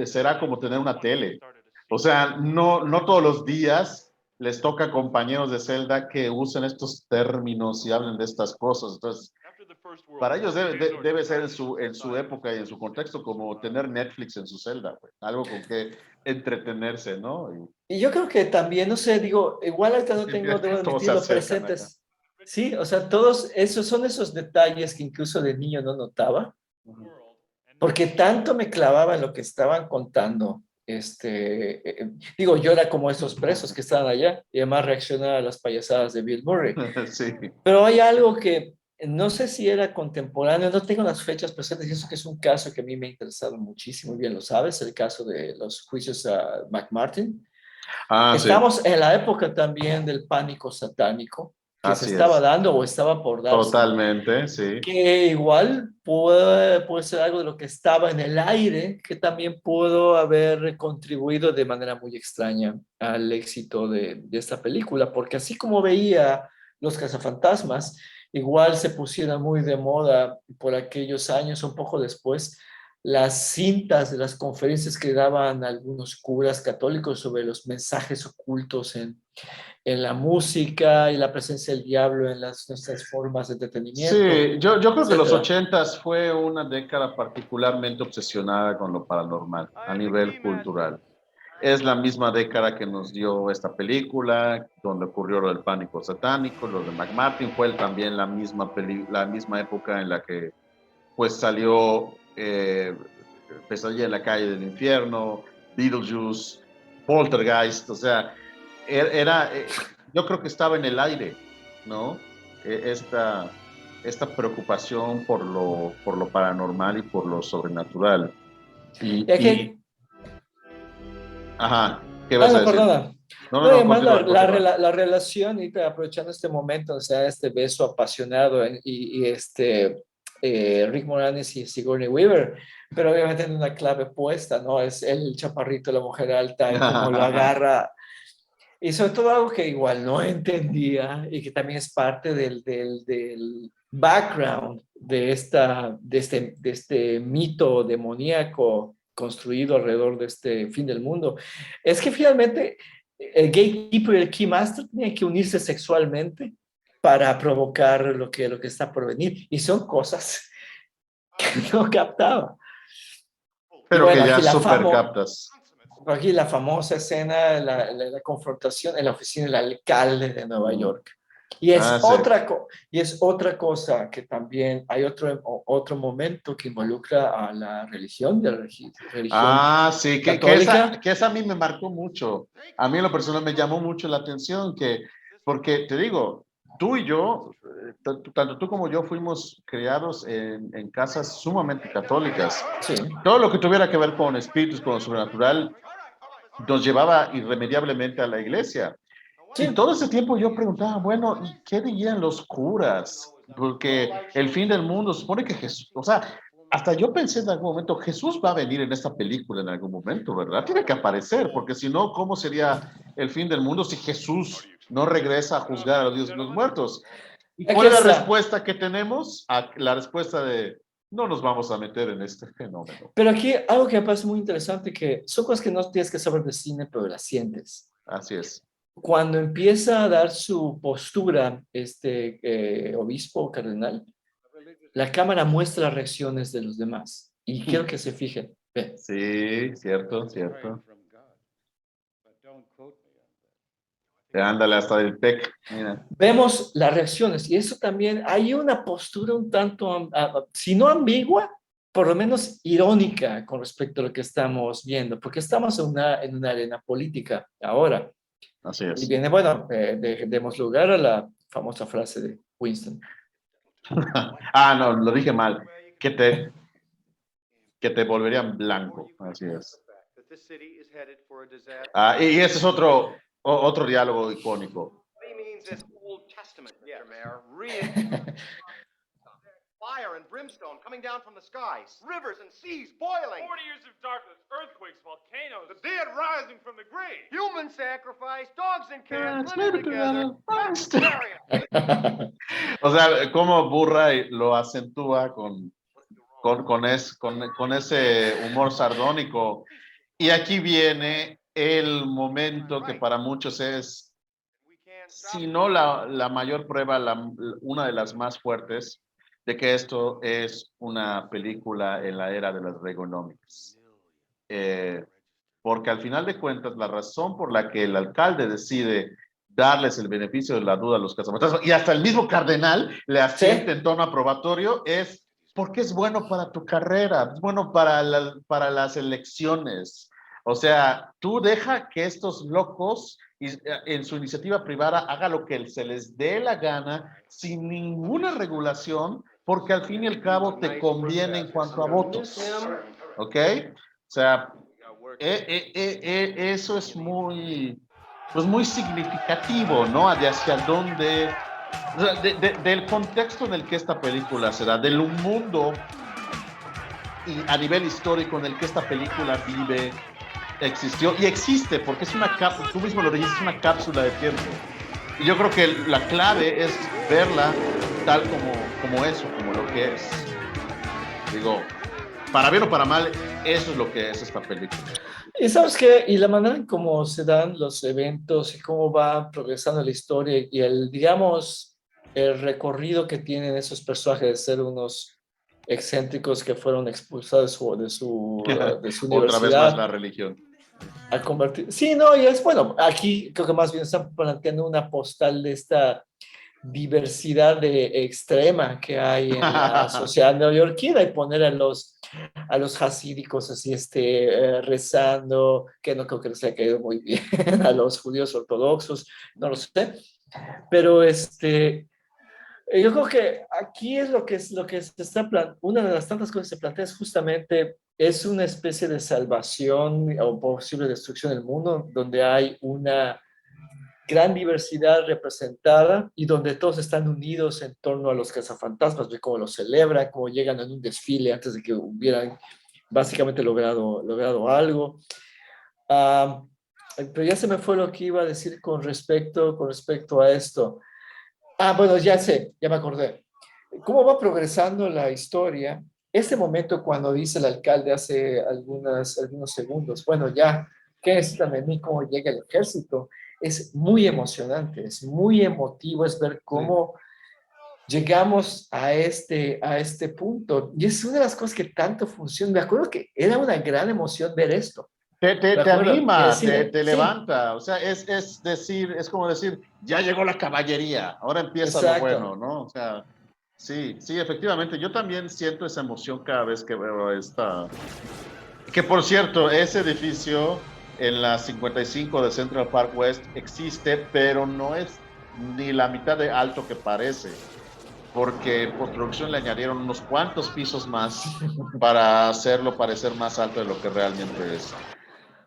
será como tener una tele. O sea, no todos los días les toca compañeros de celda que usen estos términos y hablen de estas cosas. Entonces, para ellos debe ser en su época y en su contexto como tener Netflix en su celda, pues, algo con que entretenerse, ¿no? Y yo creo que también, no sé, digo, igual ahorita no Y tengo, mira que debo todos se admitirlo, acercan acá. presentes. Sí, o sea, todos esos son esos detalles que incluso de niño no notaba, porque tanto me clavaba en lo que estaban contando. Digo, yo era como esos presos que estaban allá y además reaccionaba a las payasadas de Bill Murray. Sí. Pero hay algo que no sé si era contemporáneo, no tengo las fechas presentes, y eso que es un caso que a mí me ha interesado muchísimo, bien lo sabes, el caso de los juicios a McMartin. Ah, sí, Estamos en la época también del pánico satánico que se así estaba es. dando o estaba por darse, Totalmente, sí. que igual puede ser algo de lo que estaba en el aire, que también pudo haber contribuido de manera muy extraña al éxito de esta película, porque así como veía Los Cazafantasmas, igual se pusieron muy de moda por aquellos años, un poco después, las cintas de las conferencias que daban algunos curas católicos sobre los mensajes ocultos en la música y la presencia del diablo en nuestras formas de entretenimiento, Sí, yo creo que los etcétera. ochentas fue una década particularmente obsesionada con lo paranormal a nivel cultural. Es la misma década que nos dio esta película, donde ocurrió lo del pánico satánico, lo de McMartin, fue también la misma época en la que pues salió Pesadilla en la calle del infierno, Beetlejuice, Poltergeist, o sea, yo creo que estaba en el aire, ¿no? Esta, esta preocupación por lo paranormal y por lo sobrenatural. Y aquí, Ajá, ¿qué ah, vas a no, decir? perdona. No, no, No, y no, además continúa, continúa. la relación, y aprovechando este momento, o sea, este beso apasionado Rick Moranis y Sigourney Weaver, pero obviamente en una clave puesta, ¿no? Es el chaparrito, la mujer alta, y cómo lo agarra. Y sobre todo algo que igual no entendía y que también es parte del background de este mito demoníaco construido alrededor de este fin del mundo, es que finalmente el gatekeeper y el keymaster tienen que unirse sexualmente para provocar lo que está por venir. Y son cosas que no captaba. Y Pero que bueno, ya super captas. aquí la famosa escena, la confrontación en la oficina del alcalde de Nueva York. Ah, sí. Y es otra cosa que también hay otro momento que involucra a la religión, de la religión Ah, sí, católica. que esa a mí me marcó mucho. A mí en lo personal me llamó mucho la atención porque te digo, tú y yo, tanto tú como yo fuimos criados en casas sumamente católicas. Sí, Todo lo que tuviera que ver con espíritus, con lo sobrenatural, nos llevaba irremediablemente a la iglesia. Y sí. todo ese tiempo yo preguntaba, bueno, ¿y qué dirían los curas? Porque el fin del mundo supone que Jesús, o sea, hasta yo pensé en algún momento, Jesús va a venir en esta película en algún momento, ¿verdad? Tiene que aparecer, porque si no, ¿cómo sería el fin del mundo si Jesús no regresa a juzgar a los dioses de los muertos? ¿Y Aquí cuál es la está. respuesta que tenemos? La respuesta de, no nos vamos a meter en este fenómeno. Pero aquí algo que me parece muy interesante, que son cosas que no tienes que saber de cine, pero las sientes. Así es. Cuando empieza a dar su postura obispo o cardenal, la cámara muestra las reacciones de los demás y quiero que se fijen. Ve. Sí, cierto, cierto. Ándale hasta el PEC, mira. Vemos las reacciones y eso también hay una postura un tanto, si no ambigua, por lo menos irónica con respecto a lo que estamos viendo, porque estamos en una arena política ahora. Así Y es. viene, bueno, demos lugar a la famosa frase de Winston. Ah, no, lo dije mal. Que te, que te volverían blanco. Así es. Ah, y ese es otro diálogo icónico. Fire and brimstone coming down from the skies, rivers and seas boiling. 40 years of darkness, earthquakes, volcanoes. The dead rising from the grave. Human sacrifice, dogs and cats living together. O sea, cómo Burray lo acentúa con ese humor sardónico. Y aquí viene el momento que para muchos es, si no la mayor prueba, una de las más fuertes, de que esto es una película en la era de las Reaganomics. Porque al final de cuentas, la razón por la que el alcalde decide darles el beneficio de la duda a los cazafantasmas, y hasta el mismo cardenal le asiente en tono aprobatorio, es porque es bueno para tu carrera, es bueno para las elecciones. O sea, tú deja que estos locos en su iniciativa privada haga lo que se les dé la gana sin ninguna regulación, porque al fin y al cabo te conviene en cuanto a votos. ¿Ok? O sea, eso es pues muy significativo, ¿no? De hacia dónde, o sea, del contexto en el que esta película se da, del mundo y a nivel histórico en el que esta película vive, existió y existe, porque es una cápsula, tú mismo lo dijiste, es una cápsula de tiempo. Y yo creo que la clave es verla tal como eso, como lo que es. Digo, para bien o para mal, eso es lo que es esta película. Y sabes qué, y la manera en cómo se dan los eventos y cómo va progresando la historia y digamos, el recorrido que tienen esos personajes de ser unos excéntricos que fueron expulsados de su Otra vez más universidad la religión. a convertir. Sí, no, y es bueno, aquí creo que más bien están planteando una postal de esta diversidad extrema que hay en la sociedad neoyorquina y poner a los hasídicos así rezando, que no creo que les haya caído muy bien a los judíos ortodoxos, no lo sé, pero yo creo que aquí es lo que se está una de las tantas cosas que se plantea es justamente es una especie de salvación o posible destrucción del mundo donde hay una gran diversidad representada y donde todos están unidos en torno a los cazafantasmas, ve cómo lo celebran, cómo llegan en un desfile antes de que hubieran básicamente logrado algo. Ah, pero ya se me fue lo que iba a decir con respecto a esto. Bueno, ya sé, ya me acordé. ¿Cómo va progresando la historia? Este momento cuando dice el alcalde hace algunos segundos, bueno, ya, ¿qué necesitan de mí? ¿Cómo llega el ejército? Es muy emocionante, es muy emotivo, es ver Sí. cómo llegamos a este punto. Y es una de las cosas que tanto funciona. Me acuerdo que era una gran emoción ver esto. Te, Me te acuerdo en el anima, cine. te Sí, levanta, o sea, es decir, es como decir, ya llegó la caballería, ahora empieza lo bueno, exacto. ¿no? O sea, sí, sí, efectivamente, yo también siento esa emoción cada vez que veo esta. Que por cierto, ese edificio en la 55 de Central Park West existe, pero no es ni la mitad de alto que parece, porque en postproducción le añadieron unos cuantos pisos más para hacerlo parecer más alto de lo que realmente es.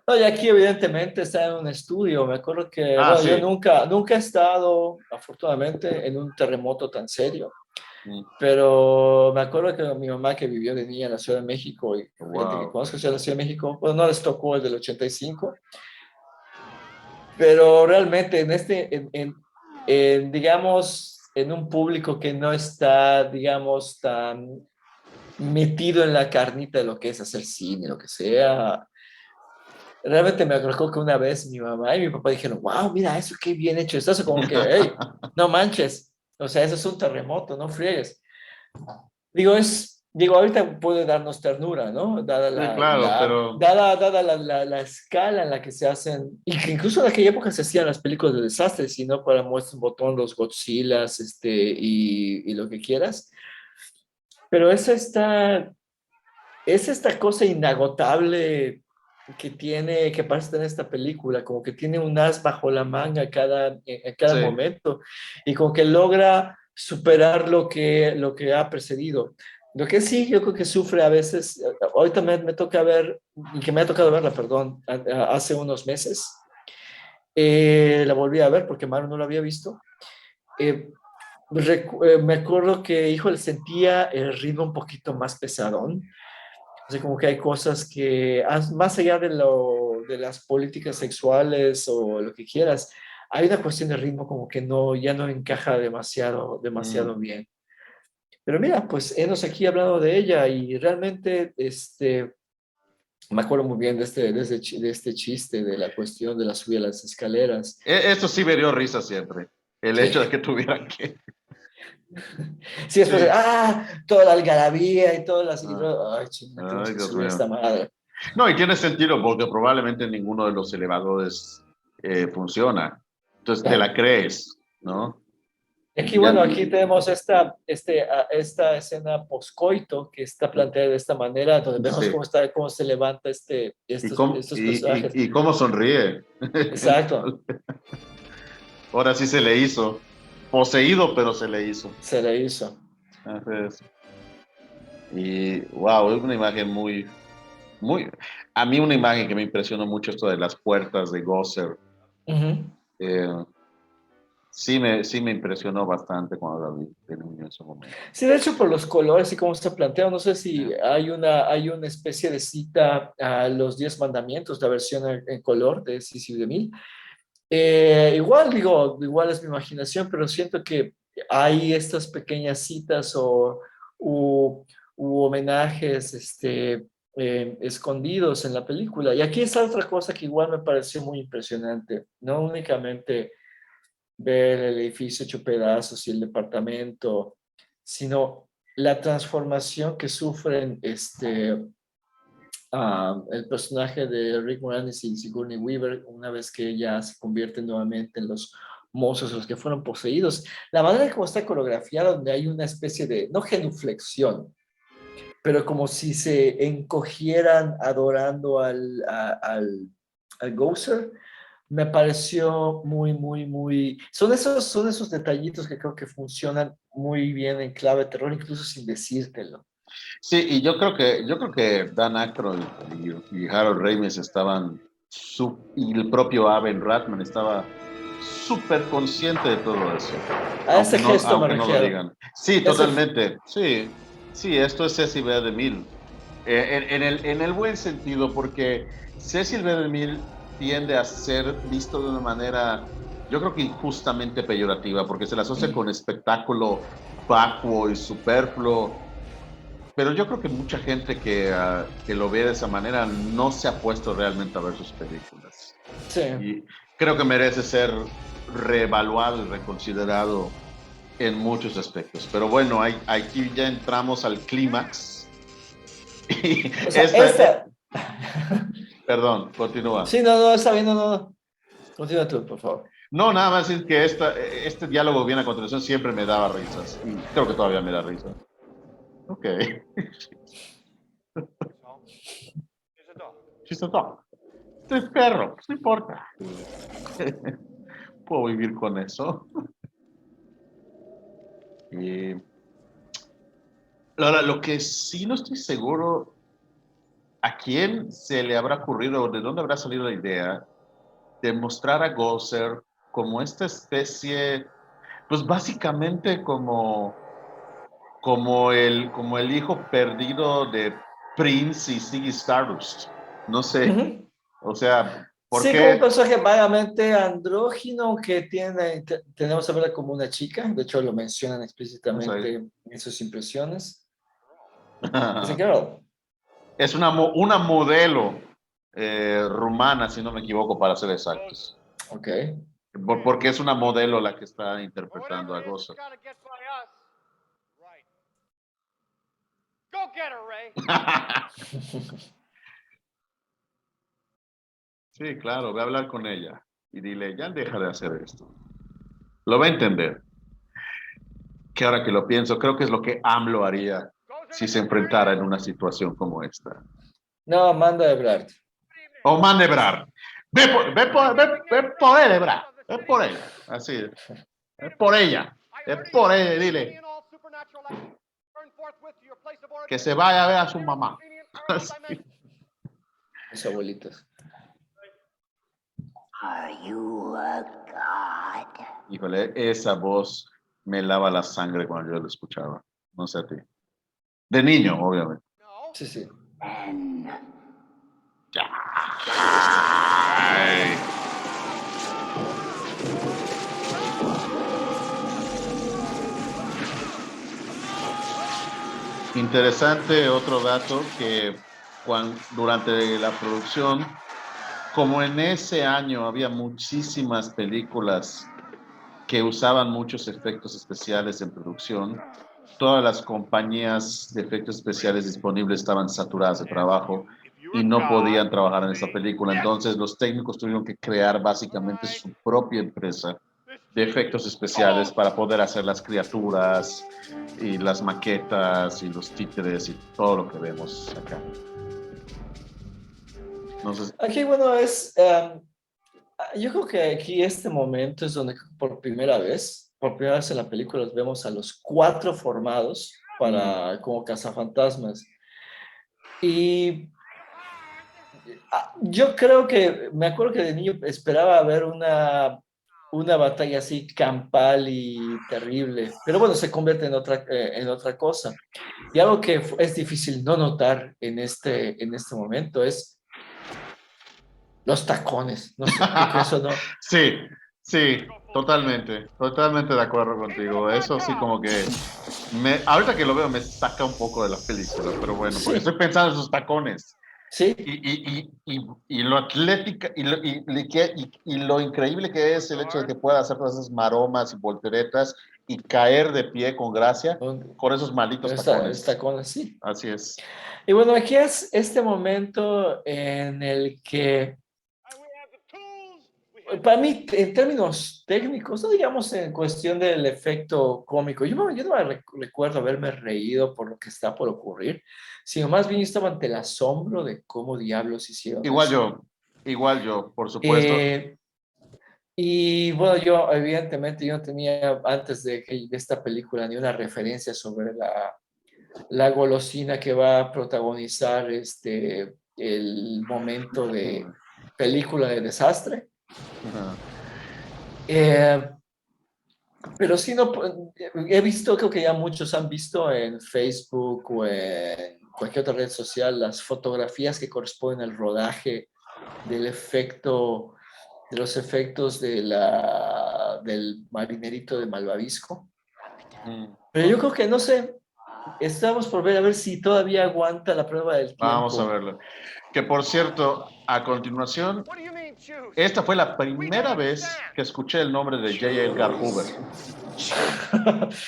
No, y aquí evidentemente está en un estudio. Me acuerdo que, Ah, bueno, yo sí. nunca he estado, afortunadamente, en un terremoto tan serio, Mm, pero me acuerdo que mi mamá que vivió de niña en la Ciudad de México y gente que wow. conozco en la Ciudad de México, pues no les tocó el del 85, pero realmente digamos, en un público que no está, digamos, tan metido en la carnita de lo que es hacer cine, lo que sea. Realmente me acuerdo que una vez mi mamá y mi papá dijeron, wow, mira eso, qué bien hecho. Eso como que, hey, no manches. O sea, eso es un terremoto, no friegues. Digo, ahorita puede darnos ternura, ¿no? Sí, claro, pero Dada la escala en la que se hacen, y que incluso en aquella época se hacían las películas de desastres, sino para muestra un botón, los Godzillas, y lo que quieras. Pero es esta cosa inagotable que parece tener esta película, como que tiene un as bajo la manga en cada sí. momento y como que logra superar lo que ha precedido. Lo que sí, yo creo que sufre a veces, ahorita me toca ver, y que me ha tocado verla, perdón, hace unos meses, la volví a ver porque Maru no la había visto. Eh, Me acuerdo que, híjole, sentía el ritmo un poquito más pesadón. Así como que hay cosas que, más allá de las políticas sexuales o lo que quieras, hay una cuestión de ritmo como que no, ya no encaja Mm. demasiado bien. Pero mira, pues hemos aquí hablado de ella y realmente me acuerdo muy bien de este chiste de la cuestión de la subida a las escaleras. Esto sí me dio risa siempre. El Sí, hecho de que tuvieran que. sí, después de, Sí. toda la algarabía y todas las... Ah, Ay, chinga, tenemos ay, que Dios subir mío. esta madre. No, y tiene sentido porque probablemente ninguno de los elevadores funciona. Entonces te la Claro. crees, ¿no? Aquí, Ya, bueno, aquí tenemos esta escena poscoito que está planteada de esta manera, donde vemos sí. cómo se levanta estos personajes. Y cómo sonríe. Exacto, Ahora sí se le hizo. Poseído, pero se le hizo. se le hizo. Entonces, y wow, es una imagen muy. A mí una imagen que me impresionó mucho esto de las puertas de Gosser. Ujú. Eh, sí me impresionó bastante cuando la vi de niño en ese momento. Sí, de hecho, por los colores y cómo está planteado, no sé si Yeah. hay una especie de cita a los 10 mandamientos, la versión en color de Sisi de Mil. Igual, digo, igual es mi imaginación, pero siento que hay estas pequeñas citas u, u homenajes escondidos en la película. Y aquí está otra cosa que igual me pareció muy impresionante. No únicamente ver el edificio hecho pedazos y el departamento, sino la transformación que sufren el personaje de Rick Moranis y Sigourney Weaver una vez que ella se convierte nuevamente en los monstruos los que fueron poseídos. La manera como está coreografiada, donde hay una especie de, no genuflexión, pero como si se encogieran adorando al Gozer, me pareció muy... Son esos detallitos que creo que funcionan muy bien en clave de terror, incluso sin decírtelo. Sí, y yo creo que Dan Aykroyd y Harold Ramis estaban, y el propio Aben Ratman estaba súper consciente de todo eso. A ese gesto me aunque no lo refiero. digan. Sí, Ese- totalmente. Sí, sí, esto es Cecil B. DeMille. En el buen sentido, porque Cecil B. DeMille tiende a ser visto de una manera, yo creo que injustamente peyorativa, porque se la asocia con espectáculo vacuo y superfluo. Pero yo creo que mucha gente que lo ve de esa manera no se ha puesto realmente a ver sus películas. Sí. Y creo que merece ser reevaluado y reconsiderado en muchos aspectos. Pero bueno, aquí ya entramos al clímax. Y O sea, perdón, continúa. Sí, no, está bien, no. Continúa tú, por favor. No, nada más decir que este diálogo bien a continuación siempre me daba risas. Y creo que todavía me da risa. Ok. So, here's a dog. She's a dog. Estoy perro, no importa. Puedo vivir con eso. Y ahora, lo que sí no estoy seguro, ¿a quién se le habrá ocurrido o de dónde habrá salido la idea de mostrar a Gozer como esta especie, pues básicamente como el hijo perdido de Prince y Ziggy Stardust? No sé, Ujú. o sea, ¿por Sí, como un qué? personaje vagamente andrógino que tenemos a verla como una chica. De hecho, lo mencionan No sé. explícitamente en sus impresiones. Es a girl. Es una modelo rumana, si no me equivoco, para ser exactos. Ok. Porque es una modelo la que está Or interpretando whatever a it is Gozer. that's gotta get by us. Right. Go get her, Ray. Sí, claro, ve a hablar con ella y dile, ya deja de hacer esto. Lo va a entender. Que ahora que lo pienso, creo que es lo que AMLO haría si se enfrentara en una situación como esta. No, Amanda Ebrard. O manebrar. Ve por él, Ebrard. Ve por ella. Así es. Ve por ella. Ve por ella, dile que se vaya a ver a su mamá. Así. Mis abuelitos. Are you a god? Híjole, esa voz me lava la sangre cuando yo la escuchaba. No sé a ti. De niño, obviamente. No. Sí, sí. Then Ay. Interesante otro dato que durante la producción, como en ese año había muchísimas películas que usaban muchos efectos especiales en producción, todas las compañías de efectos especiales disponibles estaban saturadas de trabajo y no podían trabajar en esta película. Entonces los técnicos tuvieron que crear básicamente su propia empresa de efectos especiales para poder hacer las criaturas y las maquetas y los títeres y todo lo que vemos acá. Entonces, Aquí, bueno, yo creo que aquí este momento es donde por primera vez en la película los vemos a los 4 formados como cazafantasmas. Y yo creo que, me acuerdo que de niño esperaba ver una batalla así campal y terrible, pero bueno, se convierte en otra cosa. Y algo que es difícil no notar en este momento es los tacones. No sé, creo que eso no. sí, sí, totalmente de acuerdo contigo. Eso sí como que ahorita que lo veo me saca un poco de la película, pero bueno, porque Sí, estoy pensando en sus tacones sí, y lo atlética y lo increíble que es el hecho de que pueda hacer todas esas maromas y volteretas y caer de pie con gracia con esos malditos tacones. tacones, sí. Así es. Y bueno, aquí es este momento en el que, And we have the tools. We have para mí, en términos técnicos, no digamos en cuestión del efecto cómico, yo no recuerdo haberme reído por lo que está por ocurrir, sino más bien yo estaba ante el asombro de cómo diablos hicieron Igual eso. yo, igual yo, por supuesto. Eh, y bueno, yo evidentemente yo no tenía antes de esta película ni una referencia sobre la golosina que va a protagonizar el momento de película de desastre. Ajá. Eh, pero sí, no, he visto, creo que ya muchos han visto en Facebook o en cualquier otra red social las fotografías que corresponden al rodaje del efecto, de los efectos del marinerito de Malvavisco. Pero yo creo que, no sé, estamos por ver a ver si todavía aguanta la prueba del tiempo. Vamos a verlo. Que por cierto, a continuación, What do you mean, choose? esta fue la primera vez que escuché el nombre de J. Edgar Hoover.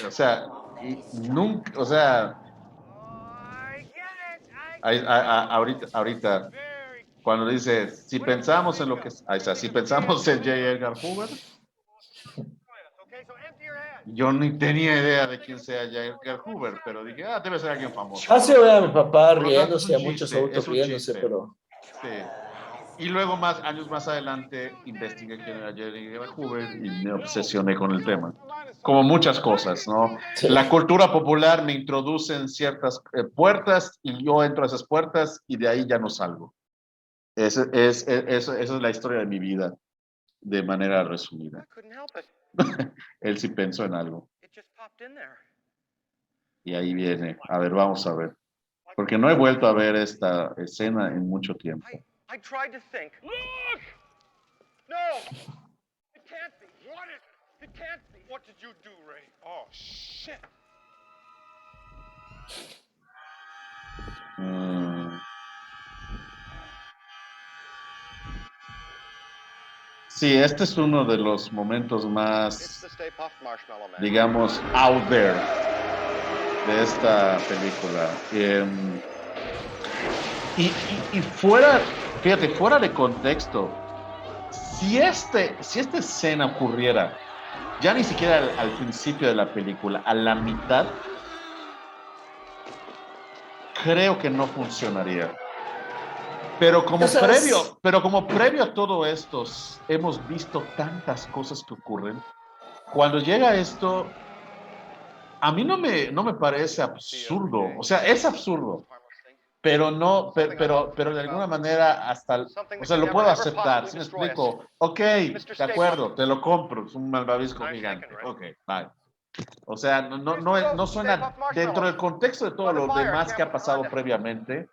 O sea, y nunca, o sea, I get it. ahorita, Very cuando dice, si pensamos en lo que, ahí está, si pensamos en J. Edgar Hoover, okay, so empty your head. yo ni tenía idea de quién sea J. Edgar Hoover, pero dije, debe ser alguien famoso. Hace ver a mi papá Por lo tanto, es un riéndose, a muchos chiste, adultos es un riéndose, chiste. pero... Sí. Y luego, años más adelante, investigué quién era J. Edgar Hoover y me obsesioné con el tema. Como muchas cosas, ¿no? Sí. La cultura popular me introduce en ciertas puertas y yo entro a esas puertas y de ahí ya no salgo. Esa es la historia de mi vida, de manera resumida. I couldn't help it. Él sí pensó en algo. It just popped in there. Y ahí viene. A ver, vamos a ver. Porque no he vuelto a ver esta escena en mucho tiempo. I tried to think. Look! No! It can't be. What is it? It can't be. What did you do, Ray? Oh, shit. Mm. Sí, este es uno de los momentos It's más, the Stay Puft Marshmallow Man. digamos, out there de esta película. Y fuera, fíjate, fuera de contexto, si esta escena ocurriera ya ni siquiera al principio de la película, a la mitad, creo que no funcionaría. Pero como previo a todo esto, hemos visto tantas cosas que ocurren. Cuando llega esto, a mí no me parece absurdo. O sea, es absurdo, pero no, pero de alguna manera o sea, lo puedo aceptar. ¿Sí me explico? Ok, de acuerdo, te lo compro. Es un malvavisco gigante. Ok, bye. O sea, no suena, dentro del contexto de todo lo demás que ha pasado previamente,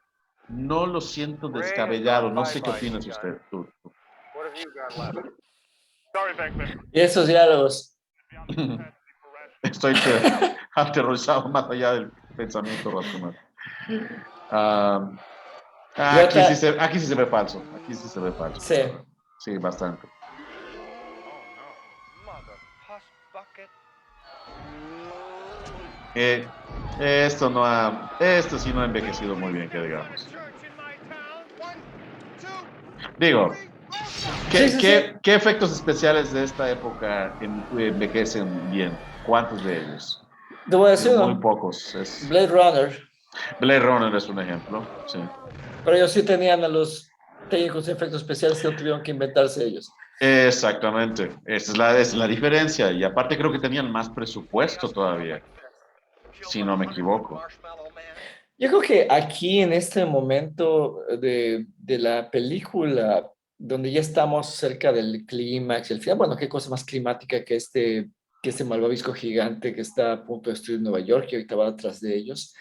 no lo siento descabellado. No sé qué opinas usted. Tú. What have you got left? Sorry, Beckman. Y esos diálogos. Estoy aterrorizado más allá del pensamiento racional. Aquí sí se ve falso. Aquí sí se ve falso. Sí. Sí, bastante. Oh no. Mother puss bucket. Esto sí no ha envejecido muy bien, que digamos. Church in my town. 1, 2, Digo, 3. Sí. ¿qué efectos especiales de esta época envejecen bien? ¿Cuántos de ellos? Te voy a decir Muy uno. pocos. Blade Runner. Blade Runner es un ejemplo, sí. Pero ellos sí tenían a los técnicos de efectos especiales que no tuvieron que inventarse ellos. Exactamente, esa es la diferencia. Y aparte creo que tenían más presupuesto todavía, si no me equivoco. Yo creo que aquí en este momento de la película, donde ya estamos cerca del clímax, el final, bueno, qué cosa más climática que este malvavisco gigante que está a punto de destruir Nueva York y ahorita va detrás de ellos.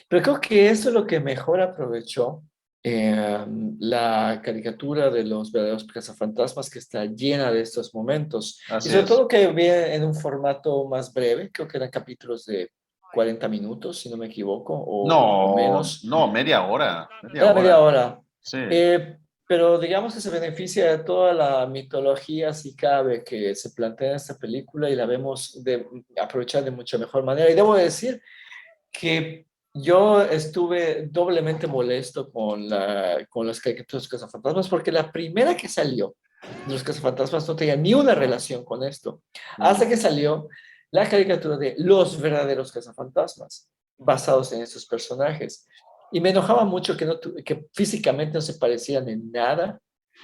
Pero creo que eso es lo que mejor aprovechó la caricatura de los verdaderos cazafantasmas, que está llena de estos momentos. Así Y sobre es. todo que viene en un formato más breve, creo que eran capítulos de 40 minutos, si no me equivoco, o menos. No, media hora. Era media hora. Sí. Pero digamos que se beneficia de toda la mitología, si cabe, que se plantea en esta película y la vemos aprovechar de mucha mejor manera. Y debo decir que yo estuve doblemente molesto con las caricaturas de los cazafantasmas, porque la primera que salió de los cazafantasmas no tenía ni una relación con esto, hasta que salió la caricatura de los verdaderos cazafantasmas, basados en estos personajes. Y me enojaba mucho que físicamente no se parecían en nada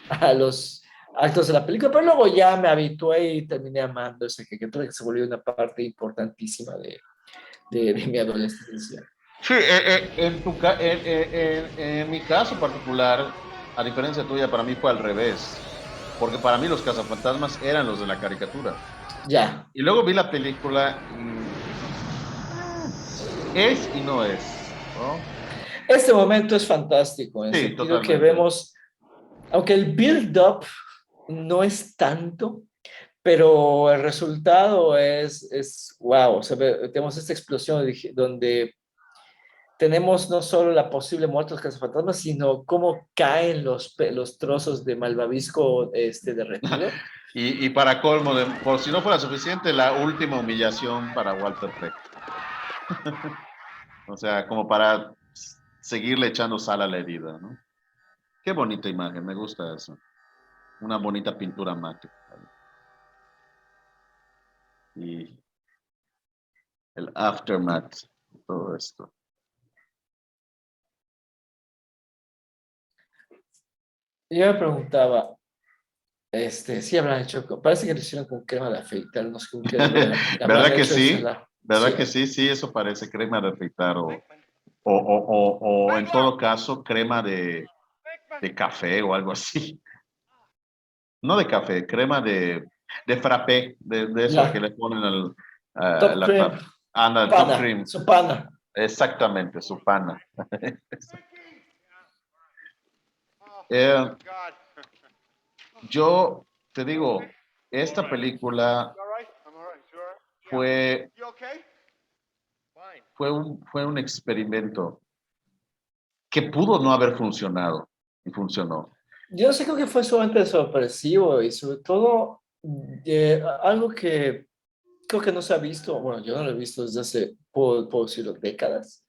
a los actos de la película, pero luego ya me habitué y terminé amando esa caricatura, que se volvió una parte importantísima de mi adolescencia. Sí, en mi caso particular, a diferencia tuya, para mí fue al revés. porque para mí los cazafantasmas eran los de la caricatura. Ya. Y luego vi la película y es y no es, ¿no? Este momento es fantástico, en el Sí, sentido totalmente. que vemos, aunque el build-up no es tanto, pero el resultado es wow. O sea, tenemos esta explosión donde tenemos no solo la posible muerte de los cazafantasmas, sino cómo caen los trozos de malvavisco derretido. Y para colmo, por si no fuera suficiente, la última humillación para Walter Peck. O sea, como para seguirle echando sal a la herida, ¿no? Qué bonita imagen, me gusta eso. Una bonita pintura mate. Y el aftermath, todo esto. Yo me preguntaba, sí habrán hecho, parece que lo hicieron con crema de afeitar, no sé con qué habrán ¿Verdad que hecho sí? esa. ¿Verdad Sí. que sí? Sí, eso parece crema de afeitar o en todo caso crema de café o algo así. No de café, crema de frappé, de eso que Ya, le ponen top cream, al top pana, cream. su pana. Exactamente, su pana. Oh, Eh, God. yo te digo, esta película You all right? I'm all right. You all right? fue, You okay? Fine. fue un experimento que pudo no haber funcionado y funcionó. Yo sé, creo que fue sumamente sorpresivo y sobre todo algo que creo que no se ha visto, bueno, yo no lo he visto desde hace, puedo decirlo, décadas.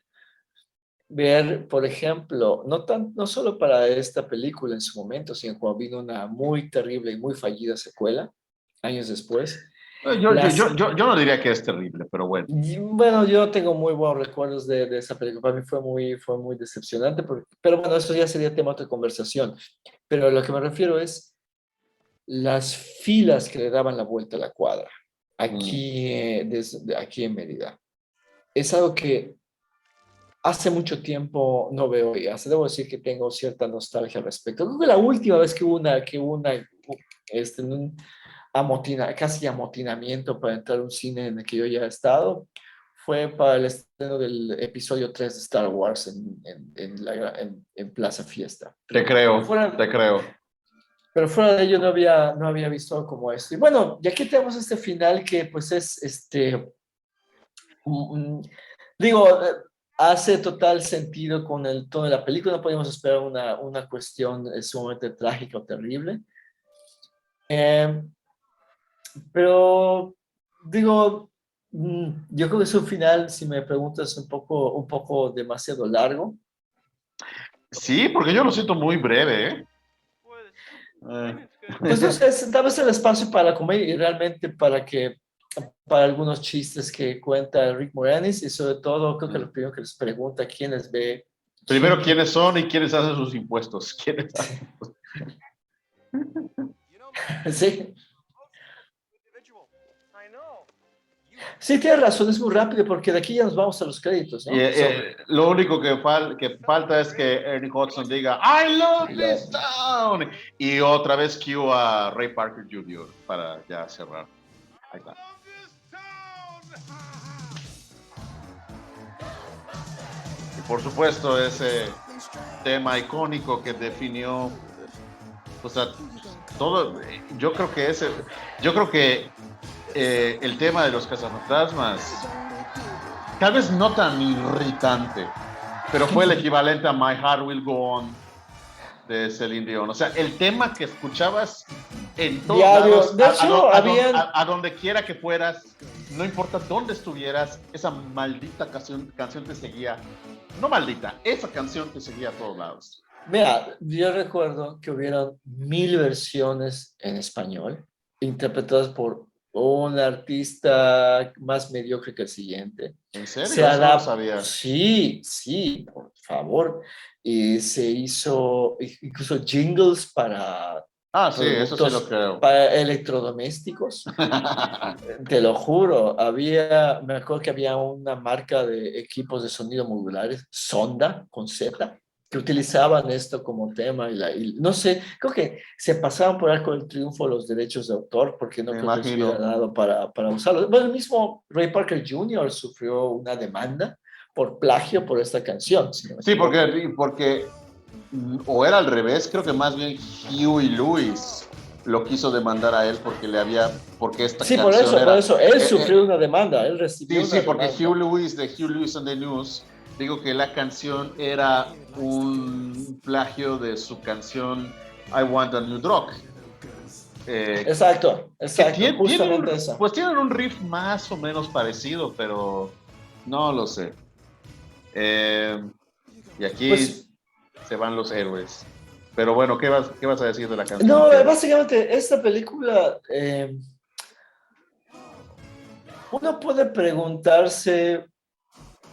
Ver, por ejemplo, no solo para esta película en su momento, sino cuando vino una muy terrible y muy fallida secuela, años después. Yo no diría que es terrible, pero bueno. Bueno, yo tengo muy buenos recuerdos de esa película. Para mí fue muy decepcionante, pero bueno, eso ya sería tema de otra conversación. Pero a lo que me refiero es las filas que le daban la vuelta a la cuadra aquí, aquí en Mérida. Es algo que hace mucho tiempo no veo y hasta debo decir que tengo cierta nostalgia al respecto. Creo que la última vez que hubo un casi amotinamiento para entrar a un cine en el que yo ya he estado fue para el estreno del episodio 3 de Star Wars en Plaza Fiesta. Te creo, Fuera, te creo. pero fuera de ello no había visto algo como esto. Y bueno, ya aquí tenemos este final que pues es mm, digo, hace total sentido con el tono de la película. No podíamos esperar una cuestión sumamente trágica o terrible. Eh, pero digo, yo creo que es un final, si me preguntas, un poco demasiado largo. Sí, porque yo lo siento muy breve, ¿eh? Pues no sé, tal vez el espacio para la comedia y realmente para algunos chistes que cuenta Rick Moranis y sobre todo creo que lo primero que les pregunta quiénes ve. Primero, ¿quiénes son y quiénes hacen sus impuestos? ¿Quiénes hacen? Sí, I know. sí, tienes razón, es muy rápido porque de aquí ya nos vamos a los créditos, ¿no? Y, lo único que falta es que Ernie Hudson diga I love this town y otra vez cue a Ray Parker Jr. para ya cerrar. Ahí está. Y por supuesto ese tema icónico que definió, o sea, todo. Yo creo que el tema de los cazafantasmas, tal vez no tan irritante, pero fue el equivalente a My Heart Will Go On de Celine Dion. O sea, el tema que escuchabas en todos Diario. lados, De hecho, a donde quiera que fueras, no importa dónde estuvieras, esa maldita canción te seguía. No maldita, esa canción te seguía a todos lados. Mira, yo recuerdo que hubieron 1000 versiones en español, interpretadas por un artista más mediocre que el siguiente. ¿En serio? Se Eso no lo adaptó, sabía. sí, por favor. Y se hizo incluso jingles para Ah, sí, eso sí lo productos, creo. para electrodomésticos. Te lo juro, me acuerdo que había una marca de equipos de sonido modulares, Sonda, con Z. que utilizaban esto como tema y no sé, creo que se pasaban por arco del triunfo los derechos de autor porque no Me creo que se hubiera imagino. dado para usarlo. Bueno, el mismo Ray Parker Jr. sufrió una demanda por plagio por esta canción, si no me Sí, equivoco. porque o era al revés, creo que más bien Huey Lewis lo quiso demandar a él porque esta Sí, canción por era, eso, él eh, sufrió eh, una demanda, él sí, recibió sí, una porque demanda. Hugh Lewis and the News, digo que la canción era un plagio de su canción I Want a New Drug, eh, Exacto, que exacto, justamente esa. pues tienen un riff más o menos parecido, pero no lo sé. Eh, y aquí Pues se van los héroes. Pero bueno, qué vas a decir de la canción? no, ¿Qué? básicamente esta película, uno puede preguntarse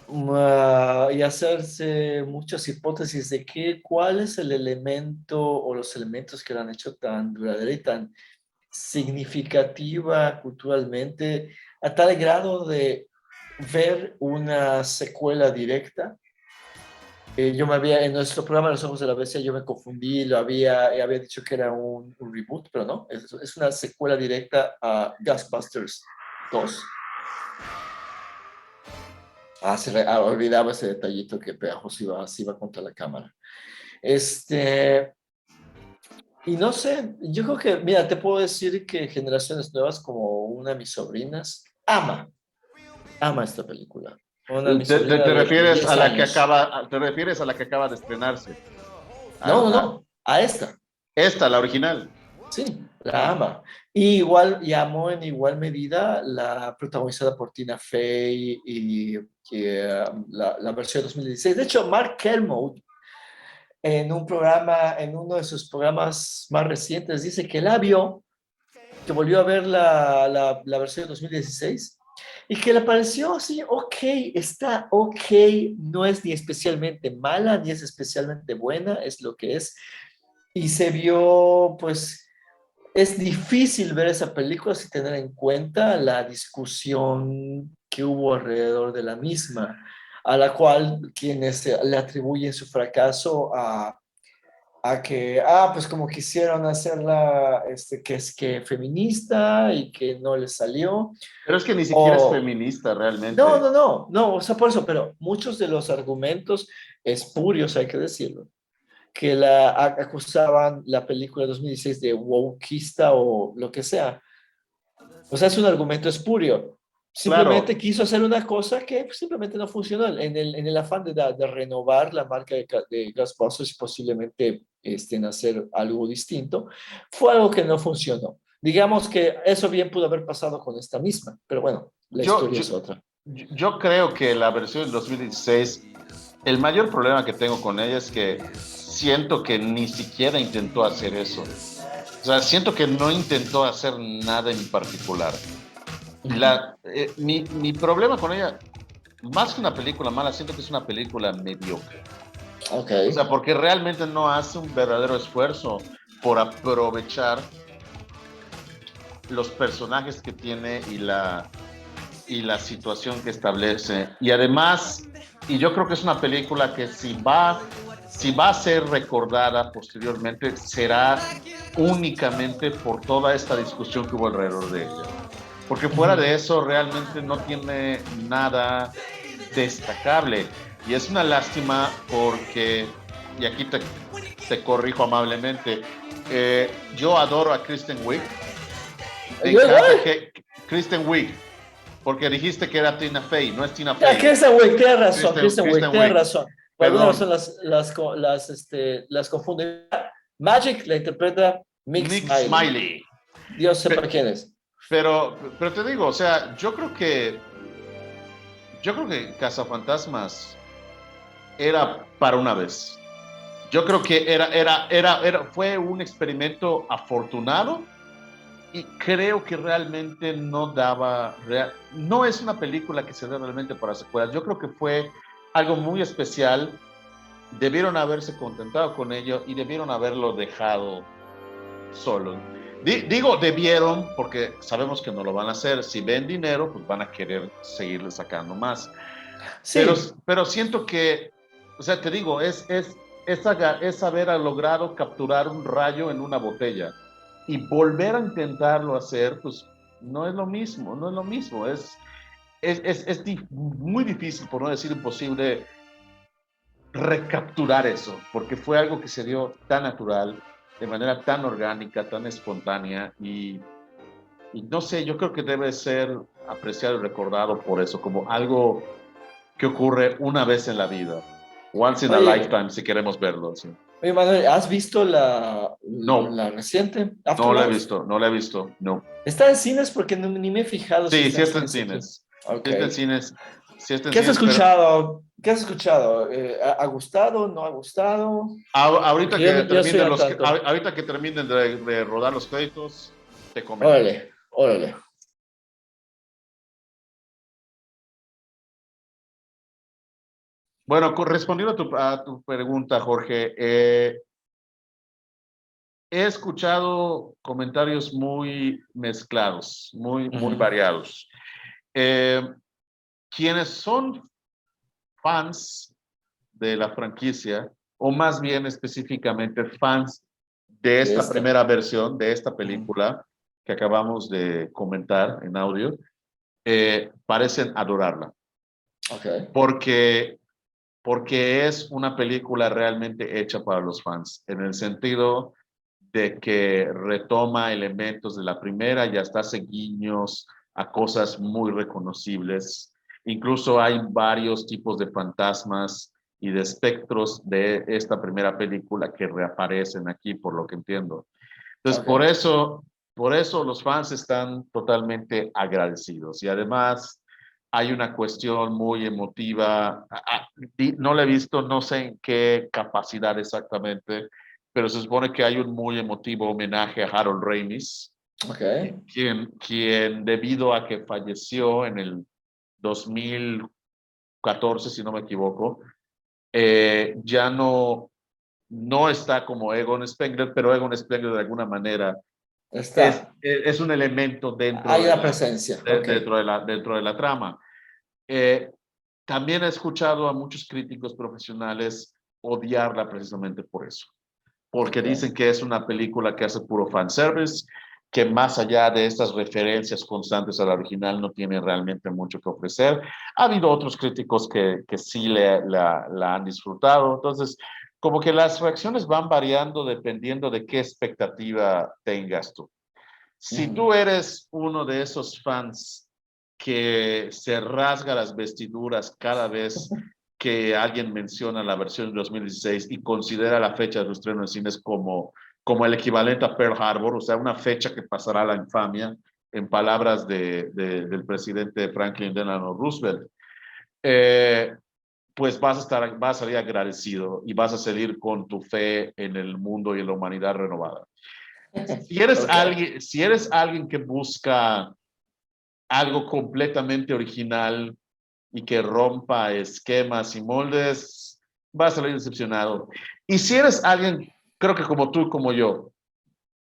y hacerse muchas hipótesis de cuál es el elemento o los elementos que la han hecho tan duradera y tan significativa culturalmente, a tal grado de ver una secuela directa. En nuestro programa Los Ojos de la Bestia, yo me confundí, había dicho que era un reboot, pero no, es una secuela directa a Ghostbusters 2. Olvidaba ese detallito que Pegajoso se iba contra la cámara. Y no sé, yo creo que, mira, te puedo decir que generaciones nuevas, como una de mis sobrinas, ama esta película. Una de mis ¿Te sobrinas de refieres a 10 la que años. te refieres a la que acaba de estrenarse? No, no, no, a esta. Esta, la original. Sí, la ama. Y igual, y amó en igual medida la protagonizada por Tina Fey y la versión de 2016. De hecho, Mark Kermode, en uno de sus programas más recientes, dice que la vio, que volvió a ver la versión de 2016 y que le pareció así, ok, está ok, no es ni especialmente mala, ni es especialmente buena, es lo que es. Y se vio, pues, es difícil ver esa película sin tener en cuenta la discusión que hubo alrededor de la misma, a la cual quienes le atribuyen su fracaso a que, pues como quisieron hacerla, que es que feminista y que no le salió, Pero es que ni siquiera es o feminista no, realmente. no, no, no, o sea, por eso, pero muchos de los argumentos espurios, hay que decirlo, que acusaban la película de 2016 de wokeista o lo que sea. O sea, es un argumento espurio. Simplemente Claro, quiso hacer una cosa que simplemente no funcionó. En el afán de renovar la marca de Ghostbusters y posiblemente hacer algo distinto, fue algo que no funcionó. Digamos que eso bien pudo haber pasado con esta misma, pero bueno, la yo, historia yo, es otra. yo creo que la versión del 2016, el mayor problema que tengo con ella es que siento que ni siquiera intentó hacer eso. O sea, siento que no intentó hacer nada en particular. Mi problema con ella, más que una película mala, siento que es una película mediocre. Ok. O sea, porque realmente no hace un verdadero esfuerzo por aprovechar los personajes que tiene y la situación que establece. Y además, y yo creo que es una película que si va a ser recordada posteriormente, será únicamente por toda esta discusión que hubo alrededor de ella. Porque fuera de eso, realmente no tiene nada destacable. Y es una lástima porque, y aquí te corrijo amablemente, yo adoro a Kristen Wiig. Me encanta que Kristen Wiig, porque dijiste que era Tina Fey, no es Tina Ya, Fey, Kristen Wiig, tienes razón, Kristen Wiig, Kristen tienes Wiig, razón. Por alguna razón perdón, las confundo. Magic la interpreta Mick Nick Smiley. Smiley. Dios sepa quién es. Pero te digo, o sea, yo creo que Cazafantasmas era para una vez. Yo creo que fue un experimento afortunado y creo que realmente no es una película que se dé realmente para secuelas. Yo creo que fue algo muy especial. Debieron haberse contentado con ello y debieron haberlo dejado solo. Digo debieron porque sabemos que no lo van a hacer. Si ven dinero, pues van a querer seguirle sacando más. Pero, Sí, pero siento que, o sea, te digo, es haber logrado capturar un rayo en una botella y volver a intentarlo hacer, pues no es lo mismo, no es lo mismo. Muy difícil, por no decir imposible, recapturar eso, porque fue algo que se dio tan natural, de manera tan orgánica, tan espontánea y no sé, yo creo que debe ser apreciado y recordado por eso, como algo que ocurre una vez en la vida. Once in a Oye, lifetime, si queremos verlo. Sí. oye, Manuel, ¿has visto No, la reciente no la he Afterlife? visto, no la he visto, no. ¿Está en cines? Porque ni me he fijado si Sí, está sí en está en cines aquí. cines. Ok. Sí está en cines, sí está en ¿Qué has cines, pero escuchado? ¿Qué has escuchado? ¿Ha gustado? ¿No ha gustado? ahorita Porque que yo estoy terminen al tanto. ahorita que terminen de rodar los créditos, te comento. Órale, órale. Bueno, respondiendo a tu pregunta, Jorge, he escuchado comentarios muy mezclados, muy Ujú. variados. Eh, Quienes son fans de la franquicia, o más bien específicamente fans de De esta esta. primera versión, de esta Ujú. película que acabamos de comentar en audio, parecen adorarla, Ok. porque, porque es una película realmente hecha para los fans, en el sentido de que retoma elementos de la primera y hasta hace guiños a cosas muy reconocibles. Incluso hay varios tipos de fantasmas y de espectros de esta primera película que reaparecen aquí, por lo que entiendo. Entonces, Ok. por eso los fans están totalmente agradecidos. Y además hay una cuestión muy emotiva. No la he visto, no sé en qué capacidad exactamente, pero se supone que hay un muy emotivo homenaje a Harold Ramis, Ok. quien debido a que falleció en el 2014, si no me equivoco, ya no está como Egon Spengler, pero Egon Spengler de alguna manera Está. es un elemento dentro Hay de una presencia. Ok. dentro de la trama. Eh, También he escuchado a muchos críticos profesionales odiarla precisamente por eso, porque Ok. dicen que es una película que hace puro fanservice, que más allá de estas referencias constantes a la original no tiene realmente mucho que ofrecer. Ha habido otros críticos que sí la han disfrutado, entonces como que las reacciones van variando dependiendo de qué expectativa tengas tú. Si Ujú. tú eres uno de esos fans que se rasga las vestiduras cada vez que alguien menciona la versión de 2016 y considera la fecha de su estreno en cines como el equivalente a Pearl Harbor, o sea, una fecha que pasará a la infamia, en palabras del presidente Franklin Delano Roosevelt, eh, pues vas a salir agradecido y vas a salir con tu fe en el mundo y en la humanidad renovada. Ok. Si eres alguien que busca algo completamente original y que rompa esquemas y moldes, vas a salir decepcionado. Y si eres alguien, creo que como tú, como yo,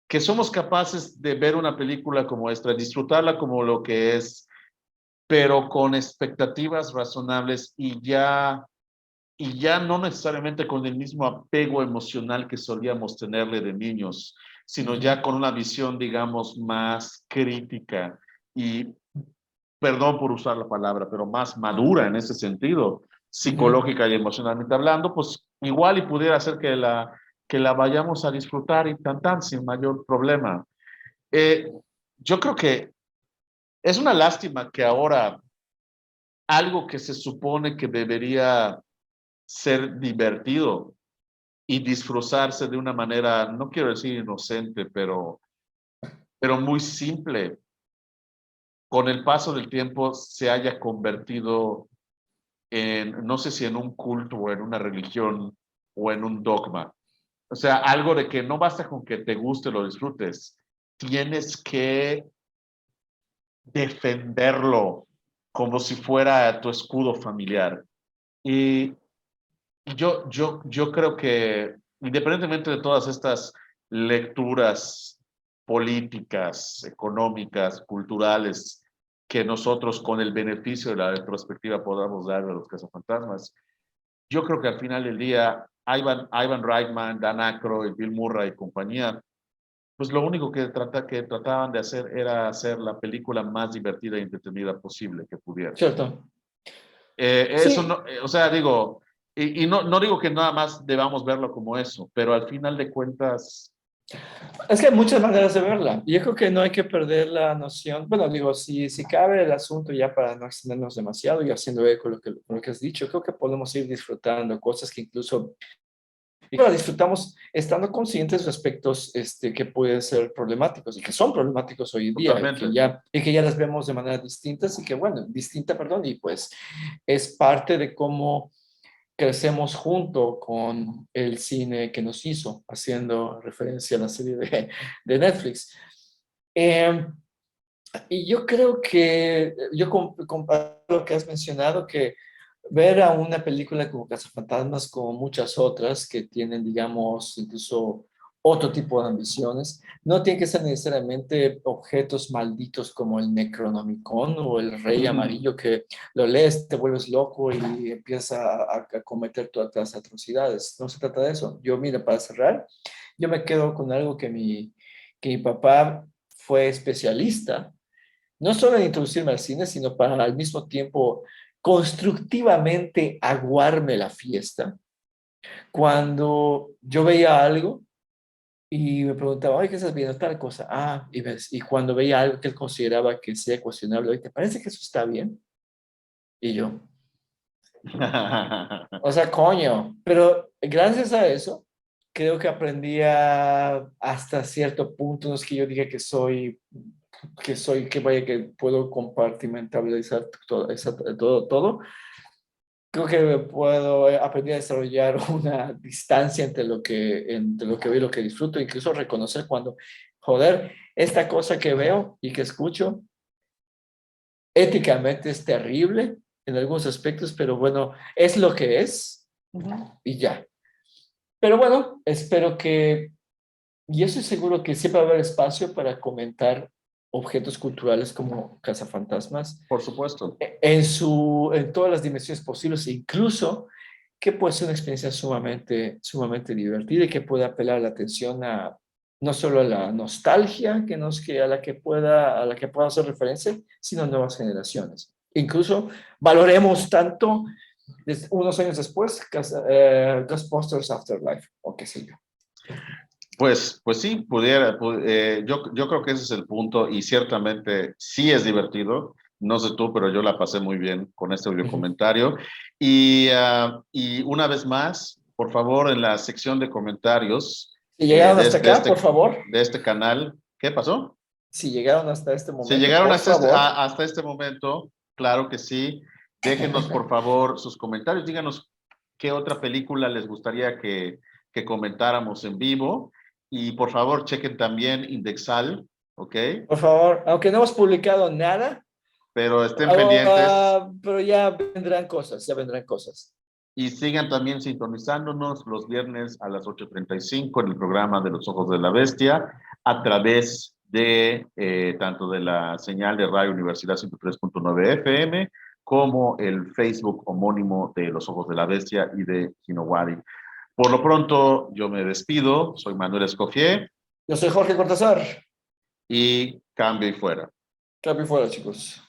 que somos capaces de ver una película como esta, disfrutarla como lo que es, pero con expectativas razonables y ya no necesariamente con el mismo apego emocional que solíamos tenerle de niños, sino Ujú. ya con una visión, digamos, más crítica y, perdón por usar la palabra, pero más madura en ese sentido, Ujú. psicológica y emocionalmente hablando, pues igual y pudiera ser que la vayamos a disfrutar y tan sin mayor problema. Eh, yo creo que es una lástima que ahora algo que se supone que debería ser divertido y disfrazarse de una manera, no quiero decir inocente, pero muy simple, con el paso del tiempo se haya convertido en, no sé si en un culto o en una religión o en un dogma. O sea, algo de que no basta con que te guste, lo disfrutes, tienes que defenderlo como si fuera tu escudo familiar. Y yo creo que independientemente de todas estas lecturas políticas, económicas, culturales, que nosotros con el beneficio de la retrospectiva podamos dar a los cazafantasmas, yo creo que al final del día, Ivan Reitman, Dan Aykroyd, Bill Murray y compañía, pues lo único que trataban de hacer era hacer la película más divertida y entretenida posible que pudieran. Cierto. Eso Sí, no, o sea, digo, y no digo que nada más debamos verlo como eso, pero al final de cuentas, es que hay muchas maneras de verla. Yo creo que no hay que perder la noción. Bueno, digo, si cabe el asunto ya para no extendernos demasiado y haciendo eco con lo que has dicho, creo que podemos ir disfrutando cosas que incluso y la disfrutamos estando conscientes de aspectos que pueden ser problemáticos y que son problemáticos hoy en día totalmente. y que ya las vemos de manera distintas y que, bueno, distinta, perdón, y pues es parte de cómo crecemos junto con el cine que nos hizo, haciendo referencia a la serie de Netflix. Eh, y yo creo que, yo comparto lo que has mencionado, que ver a una película como Cazafantasmas, como muchas otras que tienen, digamos, incluso otro tipo de ambiciones, no tiene que ser necesariamente objetos malditos como el Necronomicon o el Rey Amarillo, que lo lees, te vuelves loco y empiezas a cometer todas las atrocidades. No se trata de eso. Yo, mira, para cerrar, yo me quedo con algo que mi papá fue especialista no solo en introducirme al cine, sino para al mismo tiempo constructivamente aguarme la fiesta. Cuando yo veía algo y me preguntaba, ay, ¿qué estás viendo? Tal cosa. Ah, y, ves, y cuando veía algo que él consideraba que sea cuestionable, oye, ¿te parece que eso está bien? Y yo, o sea, coño, pero gracias a eso, creo que aprendí hasta cierto punto, no es que yo diga que vaya, que puedo compartimentalizar todo. Creo que puedo aprender a desarrollar una distancia entre lo que veo y lo que disfruto, incluso reconocer cuando, joder, esta cosa que veo y que escucho, éticamente es terrible en algunos aspectos, pero bueno, es lo que es y ya. Pero bueno, espero que, y estoy seguro que siempre va a haber espacio para comentar objetos culturales como cazafantasmas Por supuesto. en todas las dimensiones posibles, incluso que puede ser una experiencia sumamente divertida y que puede apelar la atención a no solo a la nostalgia a la que pueda hacer referencia, sino a nuevas generaciones. Incluso valoremos tanto unos años después Ghostbusters Afterlife o qué sé yo. Pues sí, yo creo que ese es el punto y ciertamente sí es divertido. No sé tú, pero yo la pasé muy bien con este audio comentario. Y una vez más, por favor, en la sección de comentarios Si llegaron de, hasta acá, por favor, de este canal, ¿qué pasó? si llegaron hasta este Si momento, llegaron por favor, hasta este momento, claro que sí. Déjenos, por favor, sus comentarios. Díganos qué otra película les gustaría que comentáramos en vivo. Y por favor, chequen también Indexal, ¿ok? por favor, aunque no hemos publicado nada, Pero estén pendientes pero ya vendrán cosas, ya vendrán cosas. y sigan también sintonizándonos los viernes a las 8:35 en el programa de Los Ojos de la Bestia a través de tanto de la señal de Radio Universidad 103.9 FM como el Facebook homónimo de Los Ojos de la Bestia y de Hinowari. Por lo pronto, yo me despido. Soy Manuel Escofié. Yo soy Jorge Cortázar. Y cambio y fuera. Cambio y fuera, chicos.